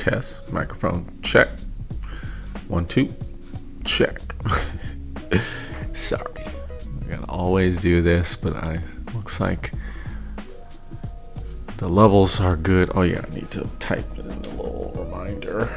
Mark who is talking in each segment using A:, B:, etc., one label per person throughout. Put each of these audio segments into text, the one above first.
A: test. Microphone check. 1, 2, check. Sorry, I gotta always do this, but looks like the levels are good. Oh yeah, I need to type it in a little reminder.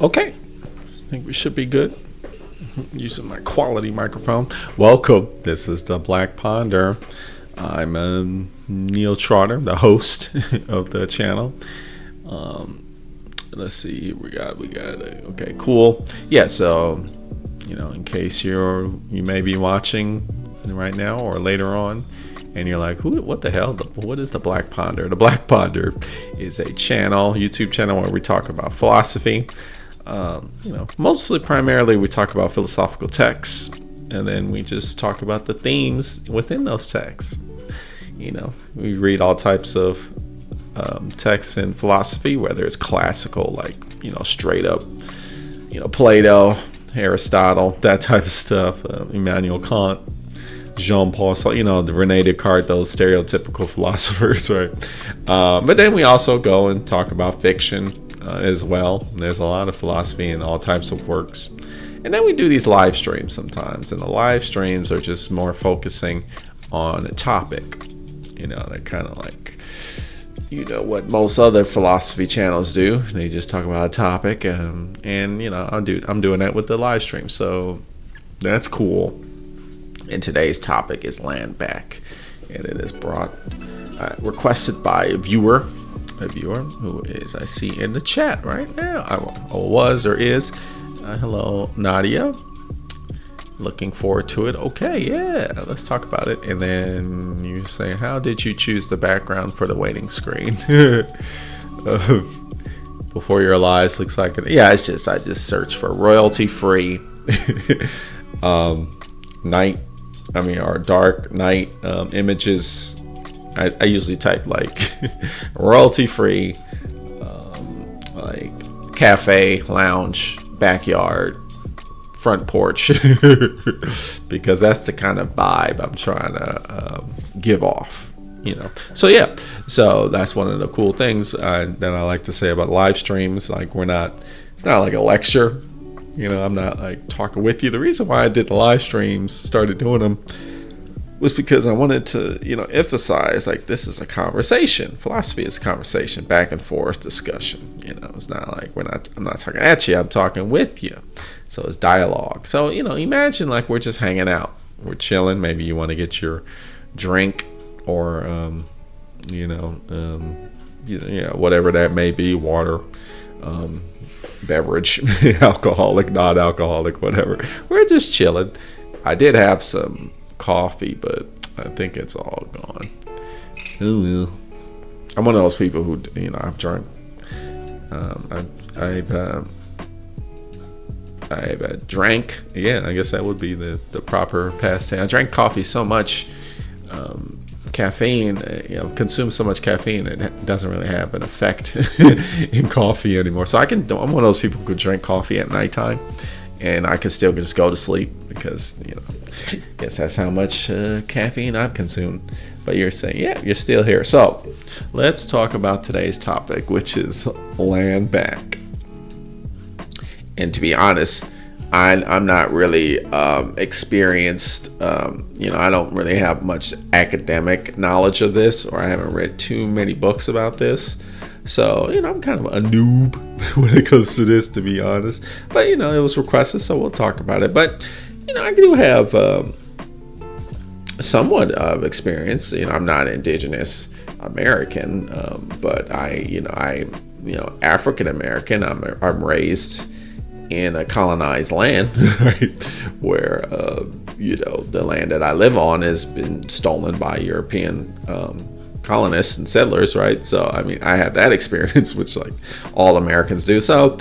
A: Okay, I think we should be good. Using my quality microphone. Welcome. This is the Black Ponderer. I'm Neil Trotter, the host of the channel. Let's see. We got. Okay, cool. Yeah. So, in case you may be watching right now or later on, and you're like, what the hell? What is the Black Ponderer? The Black Ponderer is a YouTube channel where we talk about philosophy. Mostly primarily we talk about philosophical texts, and then we just talk about the themes within those texts. We read all types of texts in philosophy, whether it's classical, like, straight up, Plato, Aristotle, that type of stuff, Immanuel Kant, Jean-Paul, the René Descartes, those stereotypical philosophers, right? But then we also go and talk about fiction as well. There's a lot of philosophy in all types of works. And then we do these live streams sometimes, and the live streams are just more focusing on a topic. They're kind of like, what most other philosophy channels do. They just talk about a topic, and I'm doing that with the live stream, so that's cool. And today's topic is land back, and it is requested by a viewer who is, I see in the chat right now, was or is. Hello, Nadia. Looking forward to it. Okay, yeah, let's talk about it. And then you say, how did you choose the background for the waiting screen? Before your lives looks like it. Yeah, I just search for royalty free night. Or dark night images. I usually type like royalty free, like cafe, lounge, backyard, front porch, because that's the kind of vibe I'm trying to give off. So yeah, so that's one of the cool things that I like to say about live streams. Like, it's not like a lecture. I'm not like talking with you. The reason why I did the live streams, started doing them, was because I wanted to, emphasize, like, this is a conversation. Philosophy is a conversation, back and forth discussion. It's not like I'm not talking at you, I'm talking with you. So it's dialogue. So, imagine like we're just hanging out. We're chilling. Maybe you want to get your drink or, whatever that may be, water, beverage, alcoholic, not alcoholic, whatever. We're just chilling. I did have some coffee, but I think it's all gone. Ooh. I'm one of those people who, I've drunk. I've drank. Yeah, I guess that would be the proper pastime. I drank coffee so much, caffeine. Consume so much caffeine, it doesn't really have an effect in coffee anymore. So I'm one of those people who could drink coffee at nighttime, and I can still just go to sleep because, I guess that's how much caffeine I've consumed. But you're saying, yeah, you're still here. So let's talk about today's topic, which is land back. And to be honest, I'm not really experienced. I don't really have much academic knowledge of this, or I haven't read too many books about this. So, I'm kind of a noob when it comes to this, to be honest. But, it was requested, so we'll talk about it. But, I do have somewhat of experience. I'm not indigenous American, but I African American. I'm raised in a colonized land, right, where the land that I live on has been stolen by European colonists and settlers, right? So I had that experience, which like all Americans do. So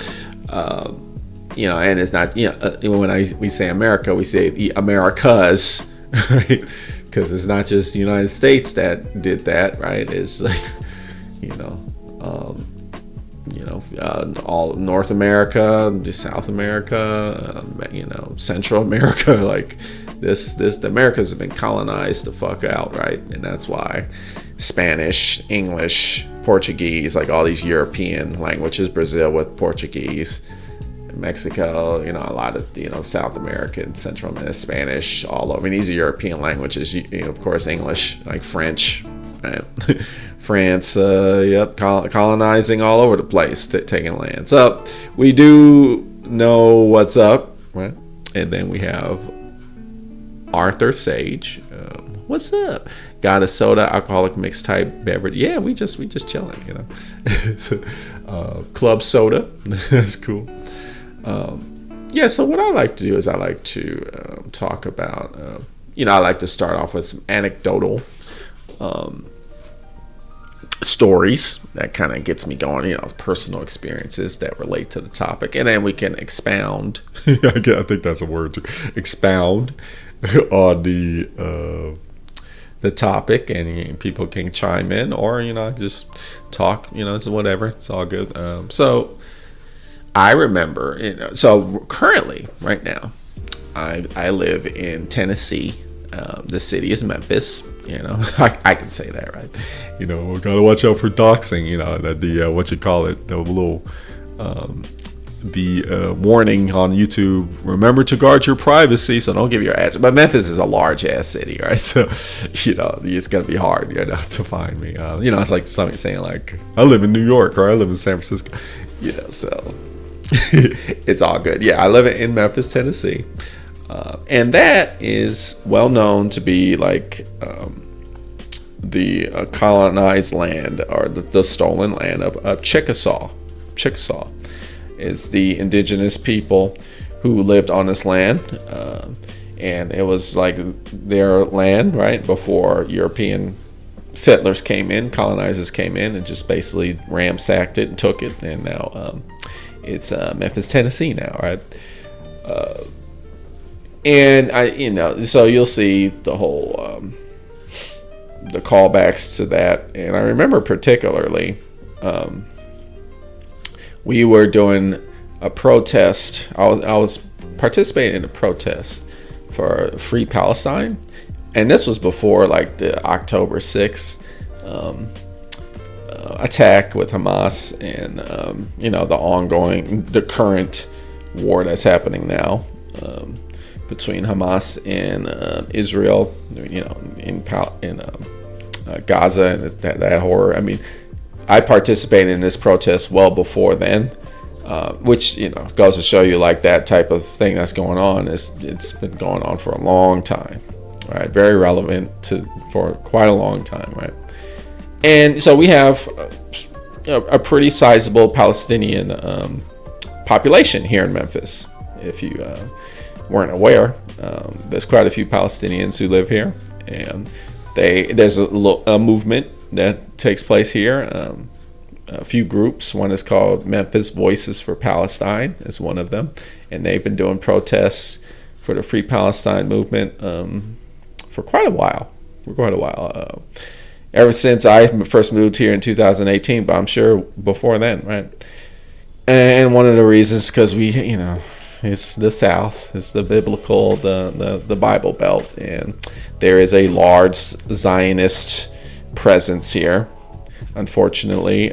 A: and it's not when we say America, we say the Americas, right? Because it's not just the United States that did that, right? It's like all North America, South America, Central America, like the Americas have been colonized the fuck out, right? And that's why Spanish, English, Portuguese, like all these European languages, Brazil with Portuguese, Mexico, a lot of South American, Central America, Spanish, all over. These are European languages. Of course, English, like French, right? France, colonizing all over the place, taking land. So we do know what's up, right? And then we have Arthur Sage. What's up? Got a soda, alcoholic mixed type beverage. Yeah, we just chilling, Club soda. That's cool. So what I like to do is I like to talk about, I like to start off with some anecdotal stories that kind of gets me going, personal experiences that relate to the topic, and then we can expound. I think that's a word, too. Expound on the topic, and people can chime in, or just talk. It's whatever. It's all good. So I remember, so currently, right now, I live in Tennessee. The city is Memphis. I can say that, right? Gotta watch out for doxing. The what you call it, the little warning on YouTube. Remember to guard your privacy, so don't give your address. But Memphis is a large ass city, right? So it's gonna be hard, to find me. It's like somebody saying like, I live in New York or I live in San Francisco. So it's all good. Yeah, I live in Memphis, Tennessee. And that is well known to be like the colonized land, or the stolen land of Chickasaw. Chickasaw is the indigenous people who lived on this land, and it was like their land, right, before European settlers came in, colonizers came in, and just basically ransacked it and took it, and now it's Memphis, Tennessee now, right? And so you'll see the whole the callbacks to that. And I remember particularly we were doing a protest. I was participating in a protest for Free Palestine, and this was before like the October 6th attack with Hamas, and the current war that's happening now. Between Hamas and Israel, in Gaza, and that horror. I participated in this protest well before then, which goes to show you like that type of thing that's going on it's been going on for a long time, right? Very relevant for quite a long time, right? And so we have a pretty sizable Palestinian population here in Memphis. If you weren't aware, there's quite a few Palestinians who live here, and there's a movement that takes place here. A few groups. One is called Memphis Voices for Palestine, is one of them, and they've been doing protests for the Free Palestine movement for quite a while. Ever since I first moved here in 2018, but I'm sure before then, right? And one of the reasons, because we, it's the South, it's the biblical, the Bible Belt, and there is a large Zionist presence here. Unfortunately,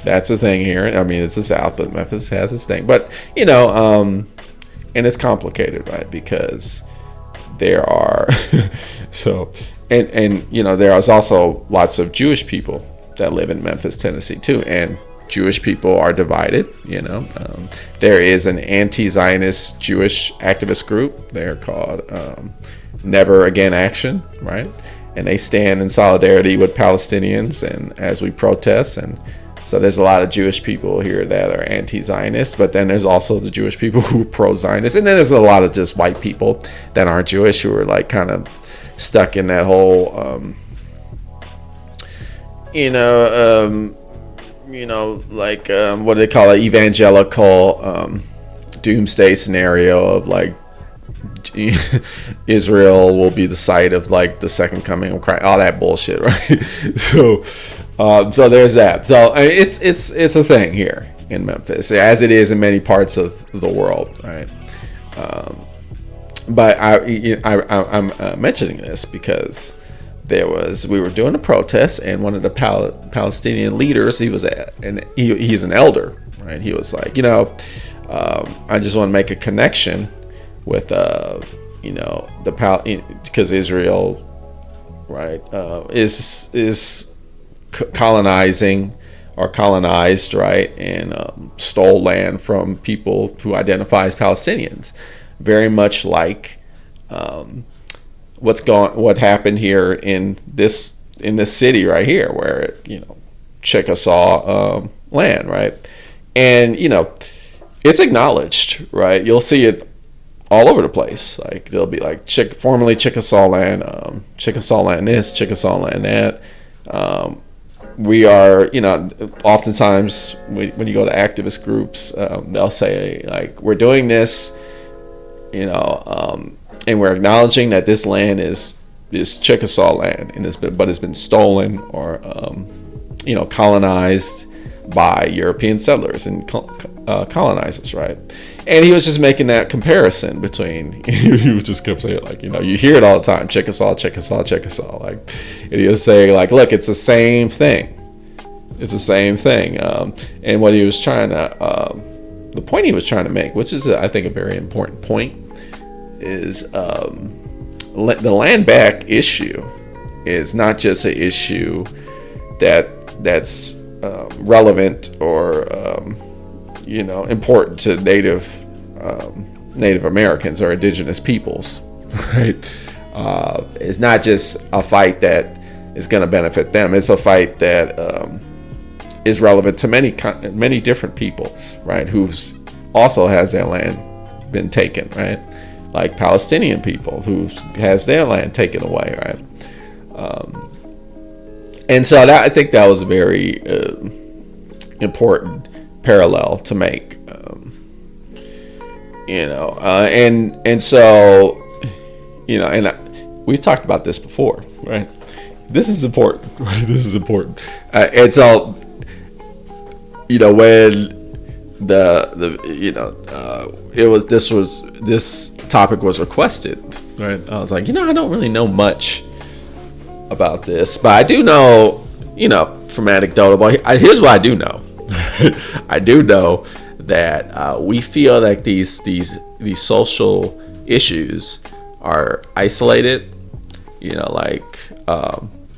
A: that's a thing here. It's the South, but Memphis has its thing. But and it's complicated, right? Because there are so and you know, there is also lots of Jewish people that live in Memphis, Tennessee too, and Jewish people are divided. You know, there is an anti-Zionist Jewish activist group. They're called Never Again Action, right? And they stand in solidarity with Palestinians and as we protest. And so there's a lot of Jewish people here that are anti-Zionist, but then there's also the Jewish people who are pro-Zionist, and then there's a lot of just white people that aren't Jewish who are like kind of stuck in that whole like what do they call it, evangelical doomsday scenario of like Israel will be the site of like the second coming of Christ, all that bullshit, right? So there's that. So it's a thing here in Memphis, as it is in many parts of the world, right? But I'm mentioning this because we were doing a protest, and one of the Palestinian leaders, he's an elder, right? He was like, I just want to make a connection with because Israel, right, is colonizing or colonized, right, and stole land from people who identify as Palestinians, very much like what happened here in this city right here, where Chickasaw land, right, and it's acknowledged, right? You'll see it all over the place. Like there'll be like formerly Chickasaw land, Chickasaw land this, Chickasaw land that. We are, oftentimes when you go to activist groups, they'll say like, we're doing this, and we're acknowledging that this land is Chickasaw land, and it's been stolen or colonized by European settlers and colonizers, right? And he was just making that comparison between, he was just kept saying like, you hear it all the time, Chickasaw, Chickasaw, Chickasaw, like, and he was saying like, look, it's the same thing. It's the same thing. And what he was trying to, the point he was trying to make, which is I think a very important point, is the land back issue is not just an issue that's relevant or important to Native Americans or indigenous peoples, right? It's not just a fight that is going to benefit them. It's a fight that is relevant to many different peoples, right? Who's also has their land been taken, right? Like Palestinian people who has their land taken away, right? And so I think that was a very important parallel to make, and so, and we've talked about this before, right? This is important, right? This is important. And so, when this topic was requested, right? I was like, I don't really know much about this, but I do know, from anecdotal. Here's what I do know. I do know that we feel like these social issues are isolated, like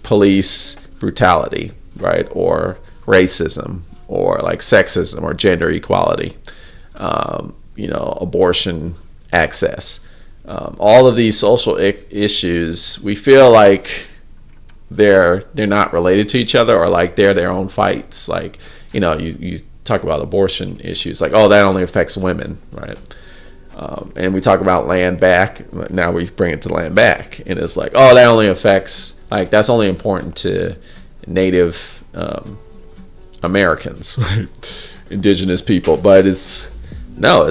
A: police brutality, right, or racism, or like sexism or gender equality, abortion access, all of these social issues, we feel like they're not related to each other, or like they're their own fights. Like, you talk about abortion issues, like, oh, that only affects women, right? And we talk about land back. Now we bring it to land back, and it's like, oh, that only affects, like, that's only important to Native Americans, right? Indigenous people. But it's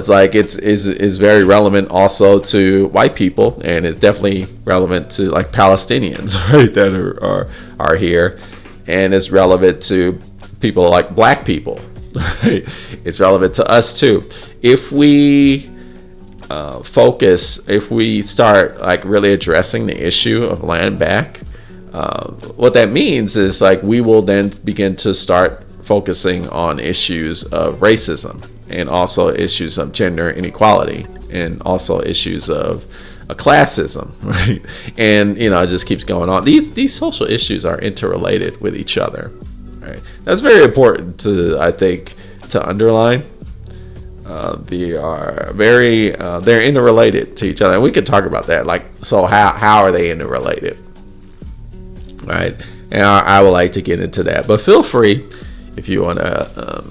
A: like it's very relevant also to white people, and it's definitely relevant to like Palestinians, right, that are here, and it's relevant to people like Black people, right? It's relevant to us too. If we if we start like really addressing the issue of land back, what that means is like we will then begin to start focusing on issues of racism and also issues of gender inequality, and also issues of classism, right? And it just keeps going on. These social issues are interrelated with each other, right? That's very important I think, to underline. They are they're interrelated to each other, and we could talk about that. Like, so how are they interrelated, right? And I would like to get into that, but feel free if you want to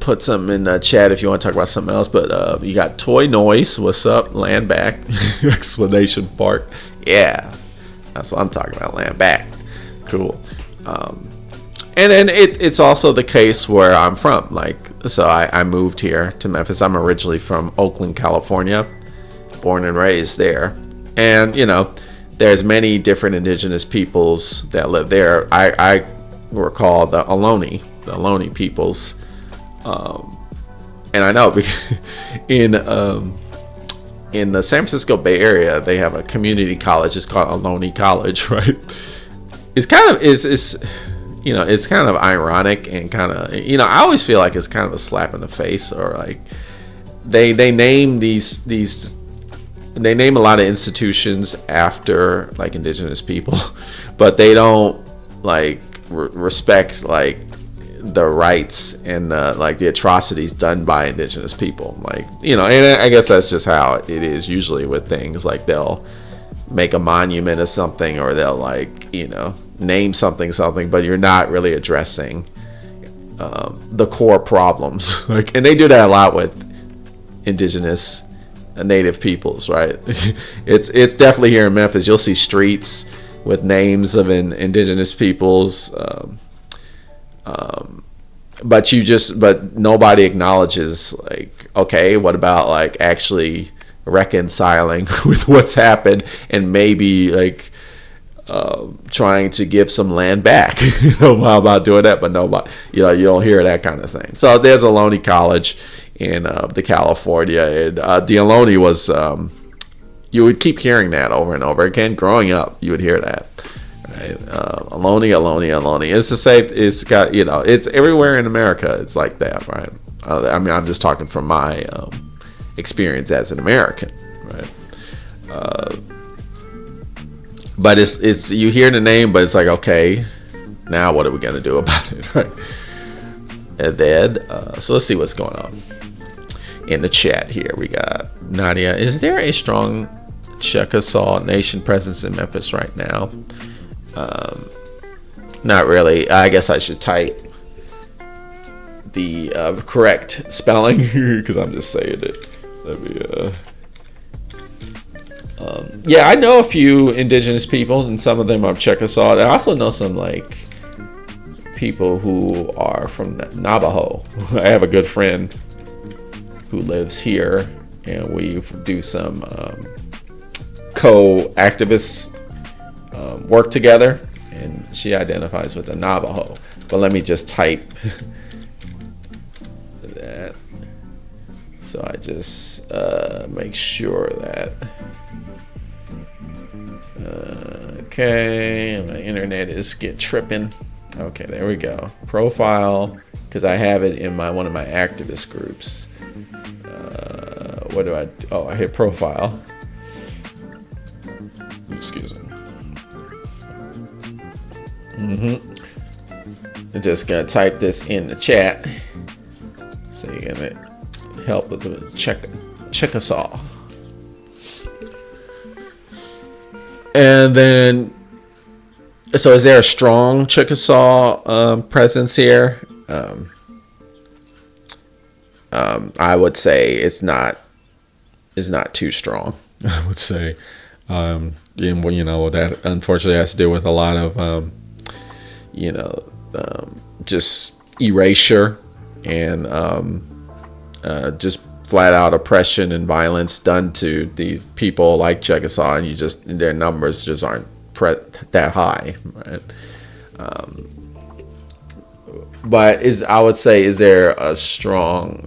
A: put something in the chat if you want to talk about something else. But you got Toy Noise, what's up? Land back! Explanation part. Yeah, that's what I'm talking about. Land back. Cool. And then it's also the case where I'm from. Like, so I moved here to Memphis. I'm originally from Oakland, California, born and raised there. And there's many different indigenous peoples that live there. I were called the Ohlone peoples. And I know in the San Francisco Bay Area, they have a community college. It's called Ohlone College, right? It's kind of it's kind of ironic, and kind of I always feel like it's kind of a slap in the face, or like they name they name a lot of institutions after like indigenous people, but they don't like respect like the rights and like the atrocities done by indigenous people. Like and I guess that's just how it is usually with things. Like they'll make a monument of something, or they'll like name something, but you're not really addressing the core problems. Like, and they do that a lot with indigenous native peoples, right? It's definitely here in Memphis. You'll see streets with names of indigenous peoples, but nobody acknowledges like, okay, what about like actually reconciling with what's happened, and maybe like trying to give some land back. How about doing that? But nobody, you don't hear that kind of thing. So there's Ohlone College in the California, and the Ohlone was you would keep hearing that over and over again. Growing up, you would hear that. Right? Ohlone. It's the same. It's got it's everywhere in America. It's like that, right? I mean, I'm just talking from my experience as an American, right? But it's you hear the name, but it's like, okay, now what are we gonna do about it, right? And then so let's see what's going on in the chat here. We got Nadia. Is there a strong Chickasaw Nation presence in Memphis right now? Not really. I guess I should type the correct spelling because I'm just saying it. Let me. Yeah, I know a few indigenous people, and some of them are Chickasaw. I also know some like people who are from Navajo. I have a good friend who lives here, and we do some co-activist work together, and she identifies with the Navajo. But let me just type that, so I just make sure that. Okay, my internet is tripping. Okay, there we go. Profile, because I have it in one of my activist groups. What do I do? Oh, I hit profile. Excuse me. I'm just gonna type this in the chat, so you're gonna help with the Chickasaw. And then, so is there a strong Chickasaw presence here? I would say it's not too strong. I would say, that unfortunately has to do with a lot of, just erasure and just flat out oppression and violence done to the people like Chickasaw, and their numbers just aren't that high, right? But I would say, is there a strong?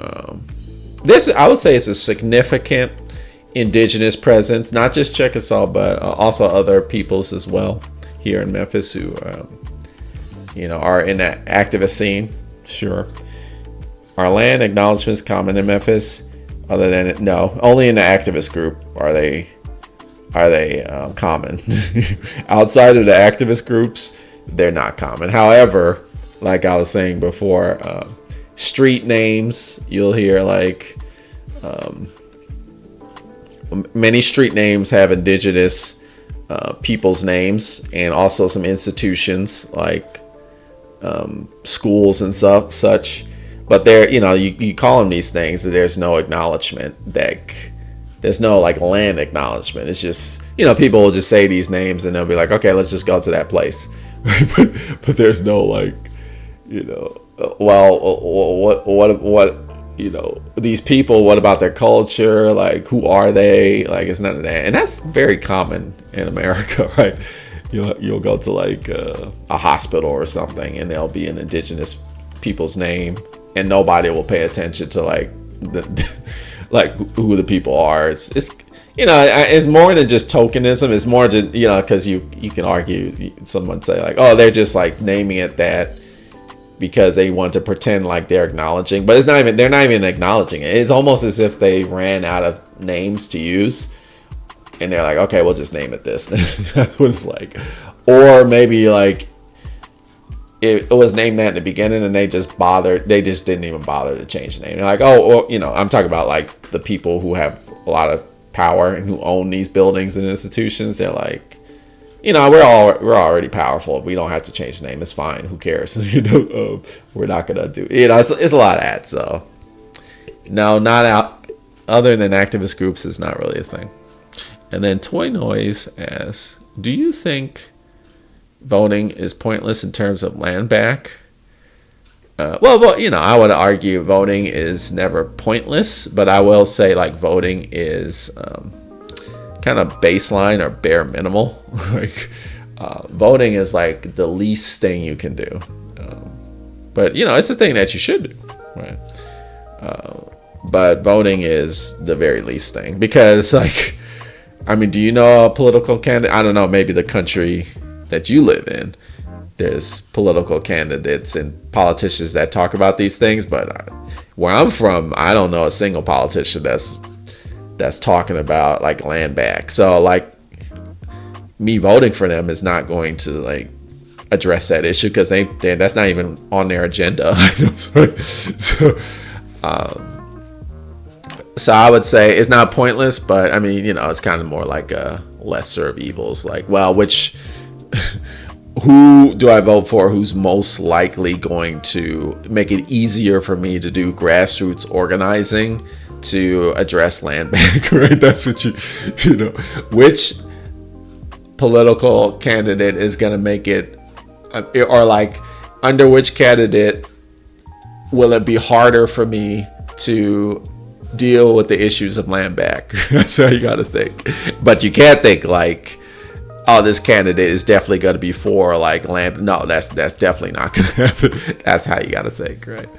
A: I would say it's a significant indigenous presence, not just Chickasaw, but also other peoples as well here in Memphis who, are in that activist scene. Sure. Are land acknowledgements common in Memphis? Other than no, only in the activist group are they common. Outside of the activist groups, they're not common. However, like I was saying before, street names, you'll hear like many street names have indigenous people's names, and also some institutions like schools and such. But there, you call them these things, and there's no acknowledgement. There's no like land acknowledgement. It's just, people will just say these names and they'll be like, okay, let's just go to that place. but there's no like, well, what these people, what about their culture? Like, who are they? Like, it's none of that. And that's very common in America, right? You'll go to like a hospital or something, and there'll be an indigenous people's name, and nobody will pay attention to like like who the people are. It's more than just tokenism. It's more just because you can argue, someone say like, oh, they're just like naming it that because they want to pretend like they're acknowledging, but they're not even acknowledging it. It's almost as if they ran out of names to use, and they're like, okay, we'll just name it this. That's what it's like. Or maybe like it was named that in the beginning, and they just didn't even bother to change the name. They're like, oh, well, I'm talking about like the people who have a lot of power and who own these buildings and institutions. They're like, we're already powerful. We don't have to change the name. It's fine. Who cares? We're not gonna do. It's a lot of that. So no, not out. Other than activist groups, is not really a thing. And then Toy Noise asks, do you think voting is pointless in terms of land back? Well, I would argue voting is never pointless, but I will say like voting is kind of baseline or bare minimal. Like voting is like the least thing you can do, but it's the thing that you should do, right? But voting is the very least thing, because like, do you know a political candidate? I don't know, maybe the country that you live in, there's political candidates and politicians that talk about these things, but where I'm from, I don't know a single politician that's talking about like land back. So like, me voting for them is not going to like address that issue, because that's not even on their agenda. So I would say it's not pointless, but it's kind of more like a lesser of evils. Like, well, who do I vote for? Who's most likely going to make it easier for me to do grassroots organizing to address land bank, right? That's what which political candidate is going to make it, or like under which candidate will it be harder for me to deal with the issues of land back? That's how you got to think. But you can't think like, oh, this candidate is definitely going to be for like land. No, that's definitely not going to happen. That's how you got to think, right?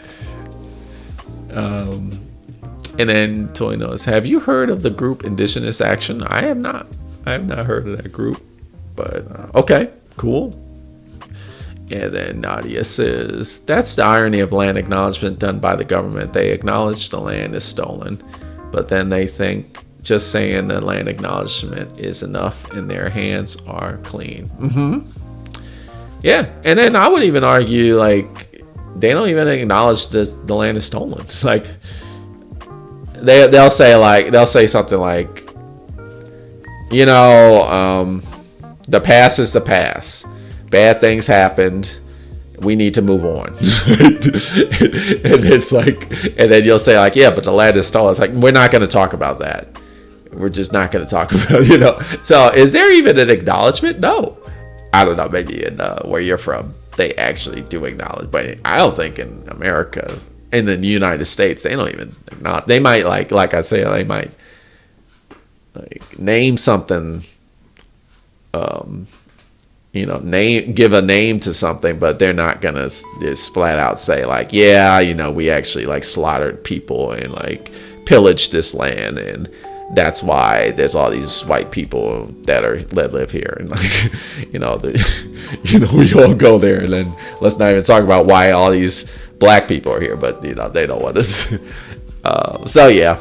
A: And then Toy knows, have you heard of the group Indigenous Action? I have not heard of that group, but okay, cool. And then Nadia says, that's the irony of land acknowledgement done by the government. They acknowledge the land is stolen, but then they think just saying the land acknowledgement is enough and their hands are clean. Yeah, and then I would even argue like they don't even acknowledge the land is stolen. It's like they'll say something like, the past is the past. Bad things happened. We need to move on. And it's like, and then you'll say like, yeah, but the land is stolen. It's like, we're not going to talk about that. We're just not going to talk about, So is there even an acknowledgement? No. I don't know. Maybe in where you're from, they actually do acknowledge. But I don't think in America, in the United States, they don't even acknowledge. They might like I say, they might like name something, give a name to something, but they're not gonna just flat out say like, yeah, we actually like slaughtered people and like pillaged this land and that's why there's all these white people that live here, and like, we all go there, and then let's not even talk about why all these black people are here, but they don't want us. So yeah.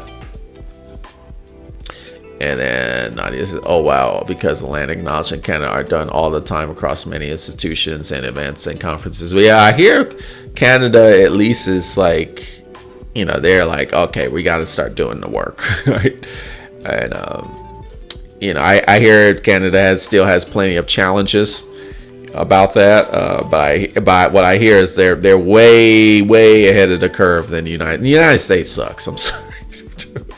A: And then Nadia says, oh wow, because the land acknowledgement Canada are done all the time across many institutions and events and conferences. But yeah, I hear Canada at least is like, they're like, okay, we got to start doing the work, right? And I hear Canada still has plenty of challenges about that, but what I hear is they're way ahead of the curve than the United States sucks. I'm sorry.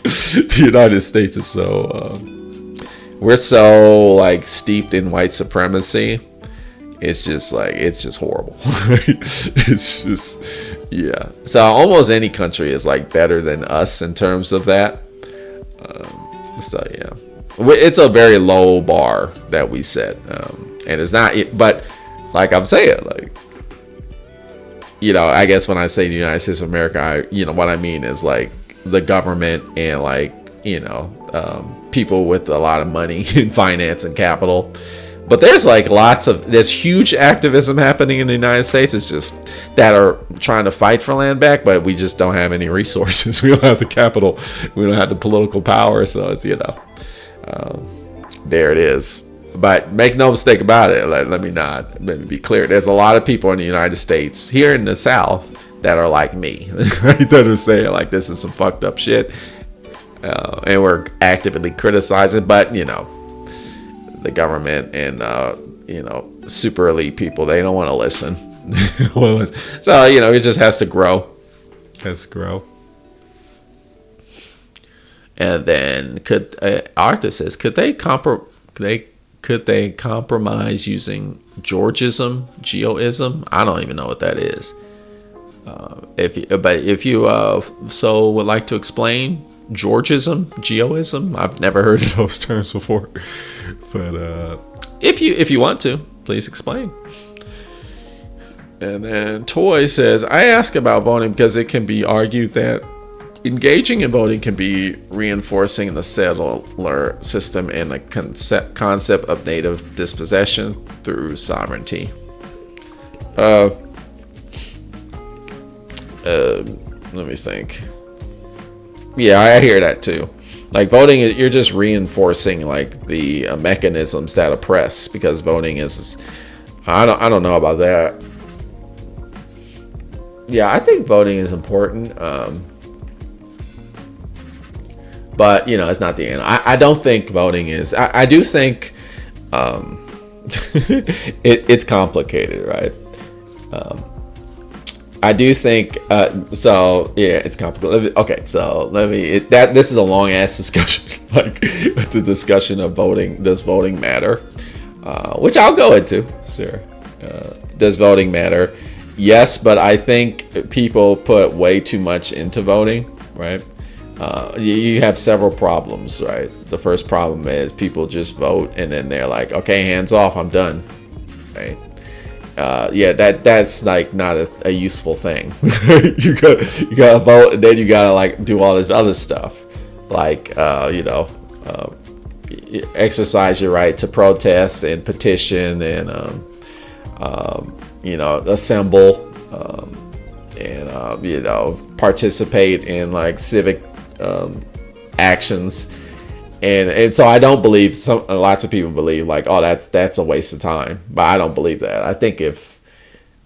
A: The United States is we're so like steeped in white supremacy. It's just horrible. It's just, yeah. So almost any country is like better than us in terms of that. So yeah, it's a very low bar that we set, and it's not. But like I'm saying, like, I guess when I say the United States of America, what I mean is like the government and like people with a lot of money and finance and capital. But there's like there's huge activism happening in the United States. It's just that are trying to fight for land back, but we just don't have any resources. We don't have the capital. We don't have the political power. So it's, there it is. But make no mistake about it. Let me be clear. There's a lot of people in the United States here in the South that are like me, right? That are saying like this is some fucked up shit, and we're actively criticizing. But the government and super elite people, they don't want to listen. So it just has to grow. And then Arthur says, could they compromise using Georgism? I don't even know what that is. If you so would like to explain Georgism, I've never heard of those terms before, but if you want to, please explain. And then Toy says, I ask about voting because it can be argued that engaging in voting can be reinforcing the settler system and the concept of native dispossession through sovereignty. Let me think. Yeah, I hear that too. Like voting, you're just reinforcing like the mechanisms that oppress, because voting is. I don't know about that. Yeah, I think voting is important, but it's not the end. I don't think voting is. I do think it's complicated, right? I do think so. Yeah, it's complicated. Okay, so this is a long ass discussion, like the discussion of voting. Does voting matter? Which I'll go into. Sure. Does voting matter? Yes, but I think people put way too much into voting, right? You have several problems, right? The first problem is people just vote and then they're like, okay, hands off, I'm done, right? Yeah, that's like not a useful thing. you gotta vote, and then you gotta like do all this other stuff, like exercise your right to protest and petition and assemble and participate in like civic actions. And so I don't believe lots of people believe like, oh, that's a waste of time, but I don't believe that. I think if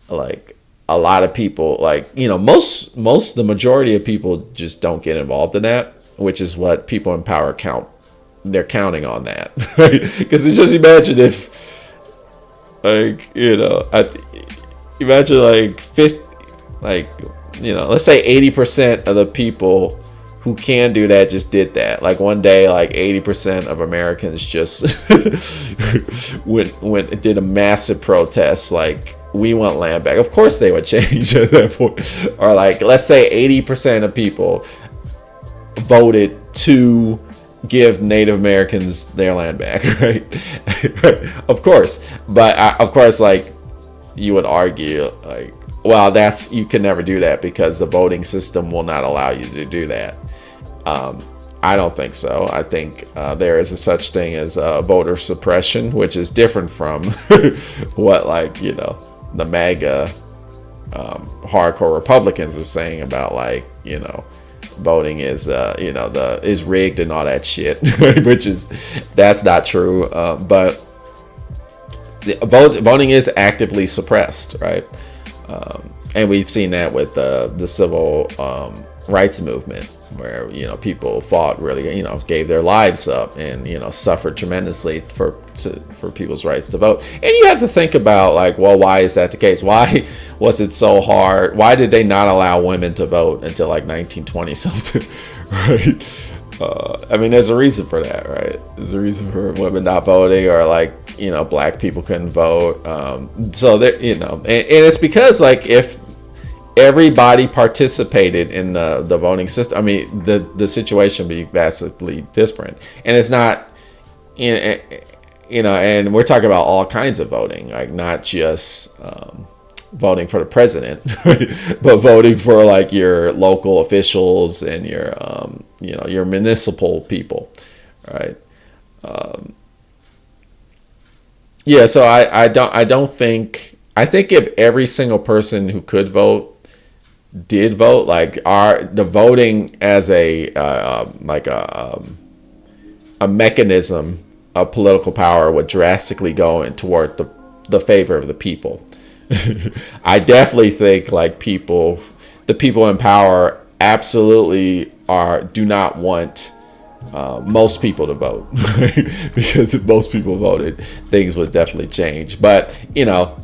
A: like a lot of people, like the majority of people just don't get involved in that, which is what people in power they're counting on that, right? Because just imagine if like imagine like 50, like let's say 80% of the people who can do that just did that. Like one day, like 80% of Americans just did a massive protest, like we want land back. Of course they would change at that point. Or like let's say 80% of people voted to give Native Americans their land back, right? Of course, but of course, like you would argue, like, well, you can never do that because the voting system will not allow you to do that. I don't think so. I think there is a such thing as voter suppression, which is different from what, like, you know, the MAGA hardcore Republicans are saying about, like, you know, voting is you know, is rigged and all that shit, which is, that's not true. But voting is actively suppressed, right? And we've seen that with the civil rights movement, where, you know, people fought really, you know, gave their lives up and, you know, suffered tremendously for people's rights to vote. And you have to think about, like, well, why is that the case? Why was it so hard? Why did they not allow women to vote until like 1920 something, right? I mean, there's a reason for that, right? There's a reason for women not voting, or, like, you know, black people couldn't vote. So that, you know, and it's because, like, if everybody participated in the voting system, I mean, the situation would be vastly different. And it's not, you know, and we're talking about all kinds of voting, like, not just voting for the president, but voting for, like, your local officials and your you know, your municipal people, right? Yeah, so I don't think, I think if every single person who could vote did vote, like, the voting as a like a mechanism of political power would drastically go in toward the favor of the people. I definitely think, like, the people in power absolutely do not want most people to vote, because if most people voted, things would definitely change. But, you know,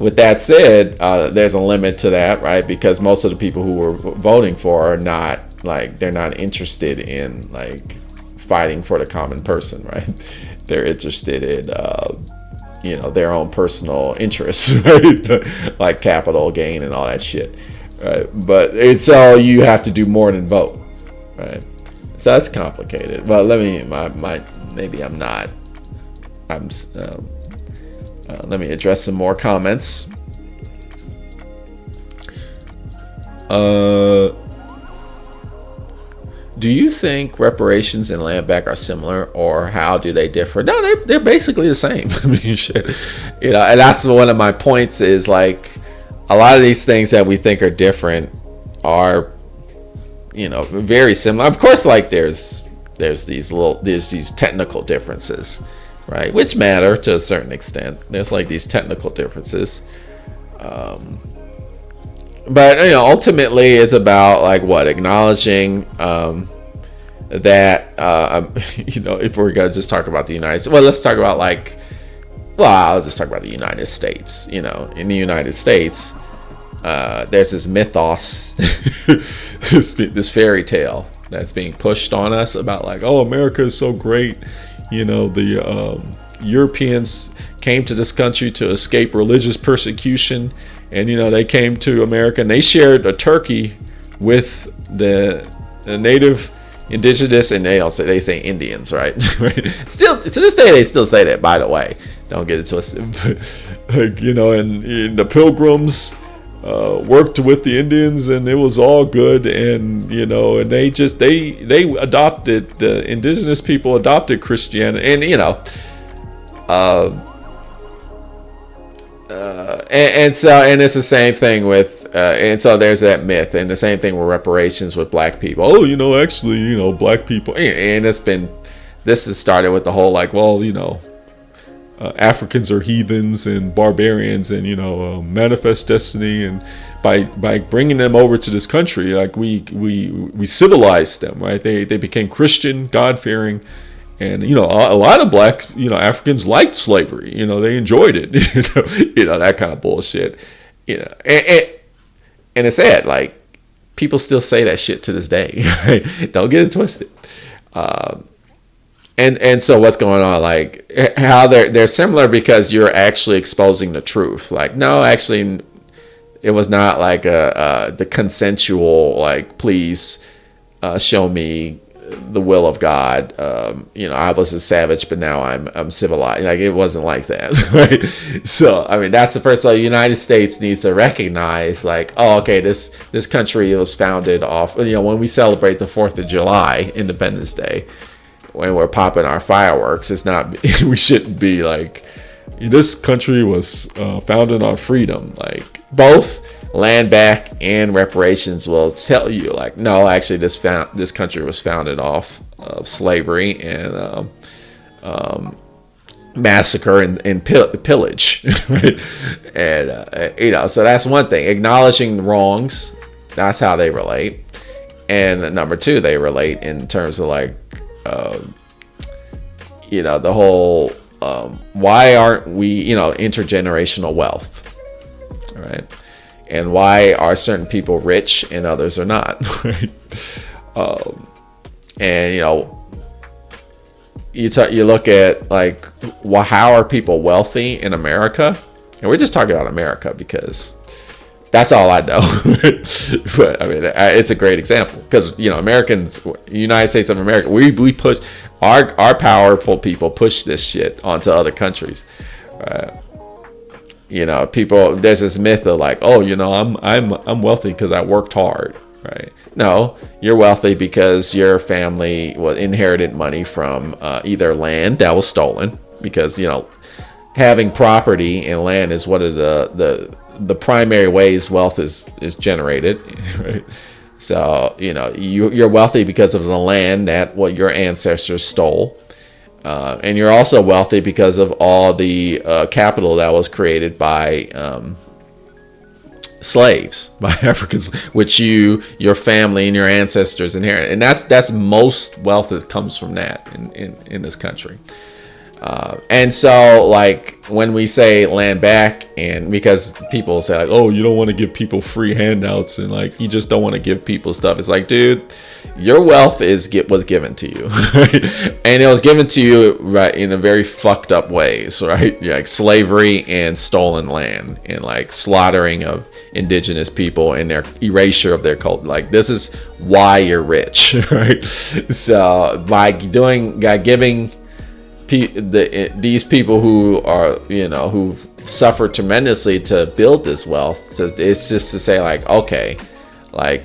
A: with that said, there's a limit to that, right? Because most of the people who were voting for are not, like, they're not interested in, like, fighting for the common person, right? They're interested in you know, their own personal interests, right? Like capital gain and all that shit, right? But it's all, you have to do more than vote, right? So that's complicated. But maybe I'm not. Let me address some more comments. Do you think reparations and land back are similar, or how do they differ? No, they're basically the same. I mean, shit. You know, and that's one of my points, is, like, a lot of these things that we think are different are, you know, very similar. Of course, like, there's these technical differences, right, which matter to a certain extent. There's, like, these technical differences. But, you know, ultimately it's about, like, what, acknowledging that you know, if we're gonna just talk about the United States, well, let's talk about, like, well, I'll just talk about the United States. You know, in the United States, there's this mythos, this fairy tale that's being pushed on us about, like, oh, America is so great. You know, the Europeans came to this country to escape religious persecution, and, you know, they came to America and they shared a turkey with the native, indigenous, and they say Indians, right? Still to this day they still say that, by the way. Don't get it twisted. Like, you know, and the Pilgrims worked with the Indians, and it was all good. And, you know, and they adopted, the indigenous people adopted Christianity, and, you know, and it's the same thing with and so there's that myth, and the same thing with reparations with black people. Oh, you know, actually, you know, black people, and this has started with the whole, like, well, you know, Africans are heathens and barbarians, and, you know, manifest destiny, and by bringing them over to this country, like, we civilized them, right? They became Christian, God-fearing. And, you know, a lot of black, you know, Africans liked slavery. You know, they enjoyed it. You know, that kind of bullshit. You know, and it's sad. Like, people still say that shit to this day. Right? Don't get it twisted. And so what's going on? Like, how they're similar because you're actually exposing the truth. Like, no, actually, it was not like the consensual, like, please show me the will of God. I was a savage, but now I'm civilized. Like, it wasn't like that, right? So I mean, that's the first. So the United States needs to recognize, like, oh, okay, this country was founded off. When we celebrate the 4th of July, Independence Day, when we're popping our fireworks, it's not. We shouldn't be like, this country was founded on freedom. Like, both land back and reparations will tell you, like, no, actually this country was founded off of slavery and massacre and pillage, right? And so that's one thing, acknowledging the wrongs. That's how they relate. And number two, they relate in terms of, like, the whole why aren't we intergenerational wealth, right? And why are certain people rich and others are not, right? And you look at, like, how are people wealthy in America? And we're just talking about America because that's all I know. But I mean, it's a great example because Americans, United States of America, we push our powerful people push this shit onto other countries. People, there's this myth of, like, oh, I'm wealthy because I worked hard, right? No, you're wealthy because your family inherited money from either land that was stolen, because having property and land is one of the primary ways wealth is generated, right? So you're wealthy because of the land that your ancestors stole. And you're also wealthy because of all the capital that was created by slaves, by Africans, which your family and your ancestors inherit. And that's most wealth that comes from that in this country. And so, like, when we say land back, and because people say, like, oh, you don't want to give people free handouts, and, like, you just don't want to give people stuff. It's like, dude, your wealth was given to you, right? And it was given to you, right, in a very fucked up ways, right? Like slavery and stolen land and, like, slaughtering of indigenous people and their erasure of their culture. Like, this is why you're rich, right? So by giving these people who are who've suffered tremendously to build this wealth, it's just to say, like, okay, like,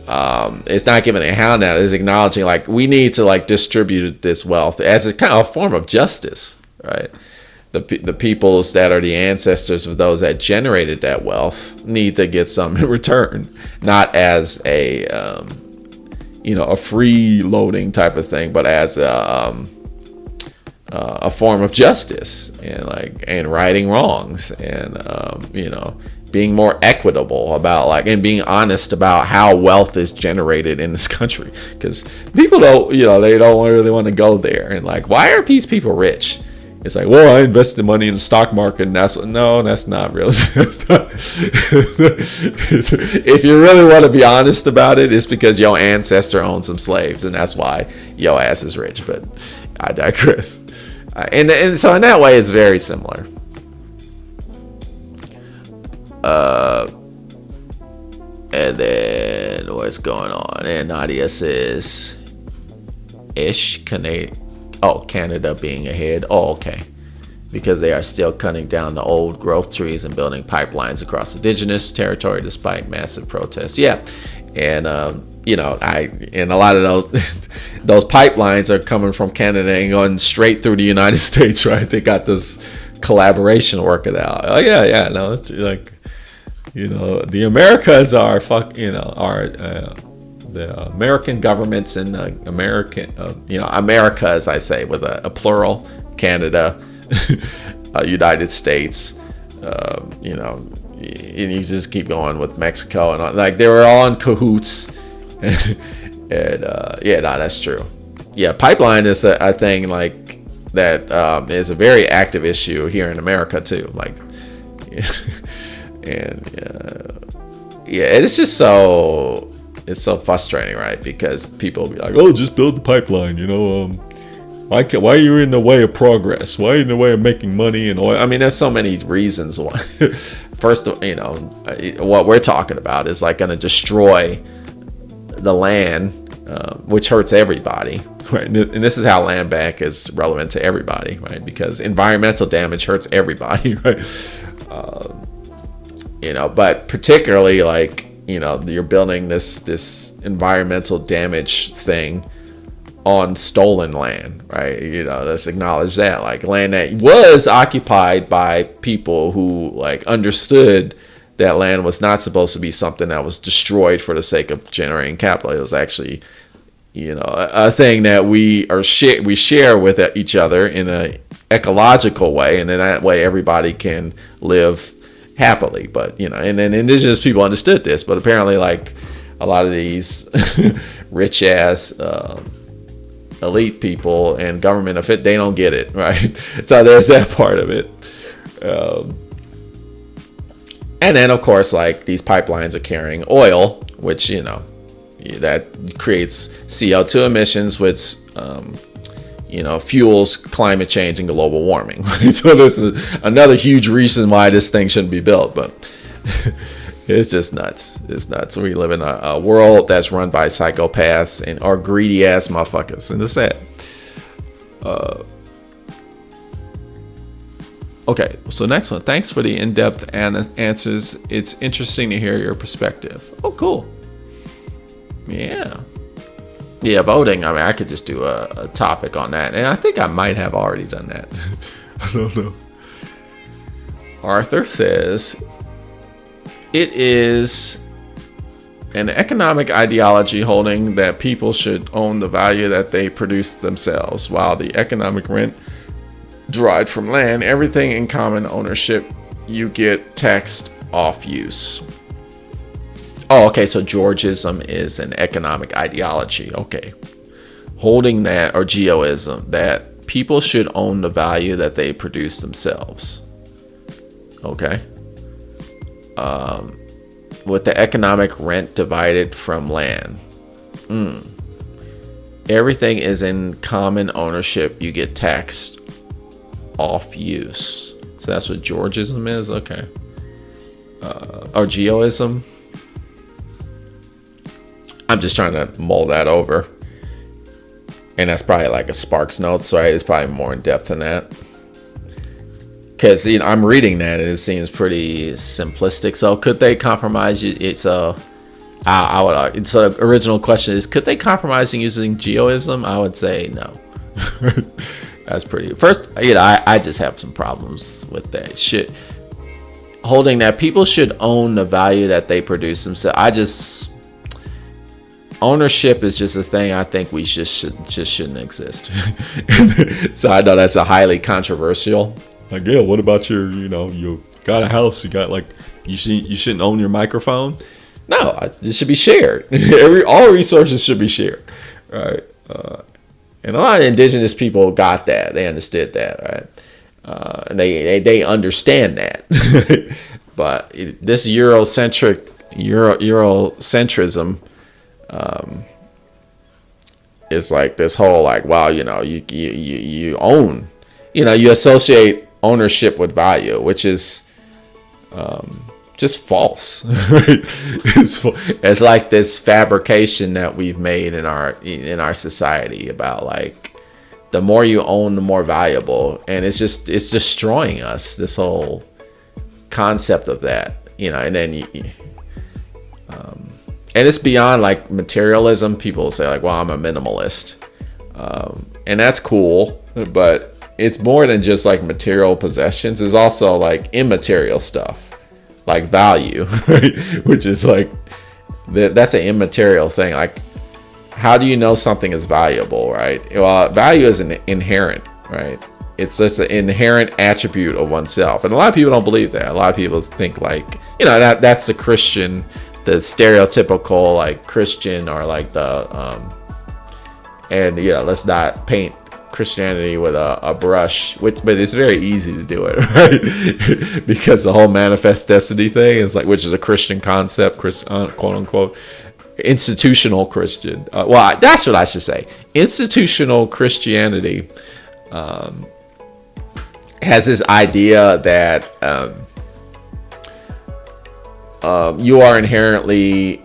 A: it's not giving a handout, it's acknowledging, like, we need to, like, distribute this wealth as a kind of form of justice, right? The peoples that are the ancestors of those that generated that wealth need to get some in return, not as a free loading type of thing, but as a form of justice and righting wrongs and being more equitable about, like, and being honest about how wealth is generated in this country, because people don't they don't really want to go there and, like, why are these people rich? It's like, well, I invested money in the stock market, and that's not real. If you really want to be honest about it, it's because your ancestor owned some slaves, and that's why your ass is rich. But I digress. And so in that way, it's very similar. And then what's going on? And Nadia says, Canada being ahead. Oh, okay. Because they are still cutting down the old growth trees and building pipelines across indigenous territory despite massive protests. Yeah. And, and a lot of those pipelines are coming from Canada and going straight through the United States, right? They got this collaboration working out. Oh, yeah. No, it's like, the Americas are the American governments and American, America, as I say, with a plural, Canada, United States, and you just keep going with Mexico and all, like, they were all in cahoots, and that's true. Yeah, pipeline is a thing, like, that is a very active issue here in America too, like, and it's just so. It's so frustrating, right? Because people will be like, "Oh, just build the pipeline," Why are you in the way of progress? Why are you in the way of making money and oil? I mean, there's so many reasons why. First, what we're talking about is, like, going to destroy the land which hurts everybody, right? And this is how land bank is relevant to everybody, right? Because environmental damage hurts everybody, right? But particularly like, you're building this environmental damage thing on stolen land, right? Let's acknowledge that, like land that was occupied by people who like understood that land was not supposed to be something that was destroyed for the sake of generating capital. It was actually, a thing that we share with each other in a ecological way, and in that way everybody can live happily. But and then indigenous people understood this, but apparently like a lot of these rich ass elite people and government they don't get it, right? So there's that part of it. And then of course like these pipelines are carrying oil, which that creates CO2 emissions, which fuels climate change and global warming. Right? So this is another huge reason why this thing shouldn't be built. But it's just nuts. It's nuts. We live in a world that's run by psychopaths and or greedy ass motherfuckers, and it's sad. Okay, so next one. Thanks for the in-depth answers. It's interesting to hear your perspective. Oh, cool. Yeah, voting. I mean, I could just do a topic on that, and I think I might have already done that. I don't know. Arthur says, it is an economic ideology holding that people should own the value that they produce themselves, while the economic rent derived from land, everything in common ownership, you get taxed off use. Oh, okay, so Georgism is an economic ideology. Okay. Holding that, or geoism, that people should own the value that they produce themselves. Okay. With the economic rent divided from land. Everything is in common ownership, you get taxed off use. So that's what Georgism is? Okay. Or geoism? I'm just trying to mull that over. And that's probably like a Sparks Notes, right? It's probably more in depth than that. Because I'm reading that and it seems pretty simplistic. So could they compromise? So the original question is, could they compromise using geoism? I would say no. That's pretty. First, I just have some problems with that shit. Holding that people should own the value that they produce themselves. Ownership is just a thing I think we shouldn't exist. So I know that's a highly controversial. Like, yeah, what about you got a house, you got like, you shouldn't own your microphone? No, this should be shared. All resources should be shared, right? And a lot of indigenous people got that. They understood that, right? And they understand that. But this Eurocentrism is like this whole like, wow, you own, you associate ownership with value, which is just false. Right? It's like this fabrication that we've made in our society about like, the more you own, the more valuable, and it's destroying us. This whole concept of that, and then and it's beyond like materialism. People say like, well, I'm a minimalist, and that's cool, but it's more than just like material possessions. It's also like immaterial stuff, like value, right? Which is like, that's an immaterial thing. Like, how do you know something is valuable, right? Well, value is an inherent, right? It's just an inherent attribute of oneself. And a lot of people don't believe that. A lot of people think like, that's the Christian, the stereotypical like Christian, or like the, let's not paint Christianity with a brush, but it's very easy to do it, right? Because the whole manifest destiny thing is like, which is a Christian concept, quote unquote, institutional Christian. Well, that's what I should say. Institutional Christianity has this idea that you are inherently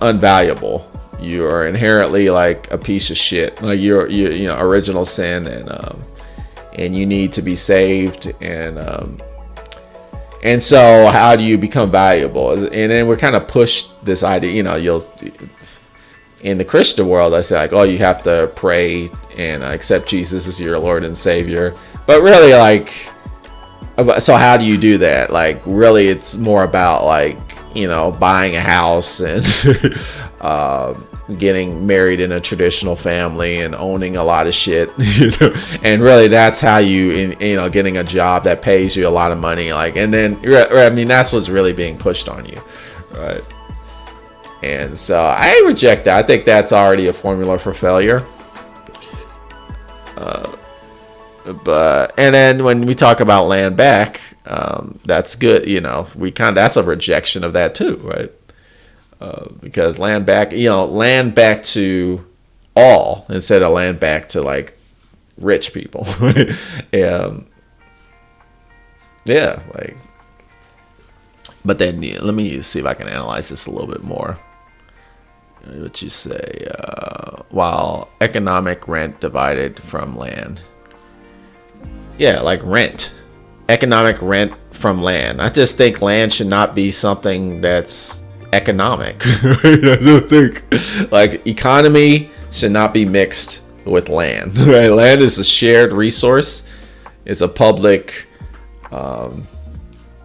A: unvaluable. You're inherently like a piece of shit. Like you know, original sin, and you need to be saved. And so how do you become valuable? And then we're kind of pushed this idea, you know, in the Christian world, I say like, oh, you have to pray and accept Jesus as your Lord and Savior. But really, like, so how do you do that? Like, really, it's more about like, you know, buying a house and getting married in a traditional family and owning a lot of shit, you know. And really, that's how you know, getting a job that pays you a lot of money. Like, and then, I mean, that's what's really being pushed on you, right? And so I reject that. I think that's already a formula for failure. And then when we talk about land back, that's good. You know, that's a rejection of that too, right? Because land back, you know, land back to all instead of land back to like rich people. Yeah, like. But then let me see if I can analyze this a little bit more. What you say? While economic rent divided from land. Yeah, like rent. Economic rent from land. I just think land should not be something that's economic. I don't think like economy should not be mixed with land. Right? Land is a shared resource. It's a public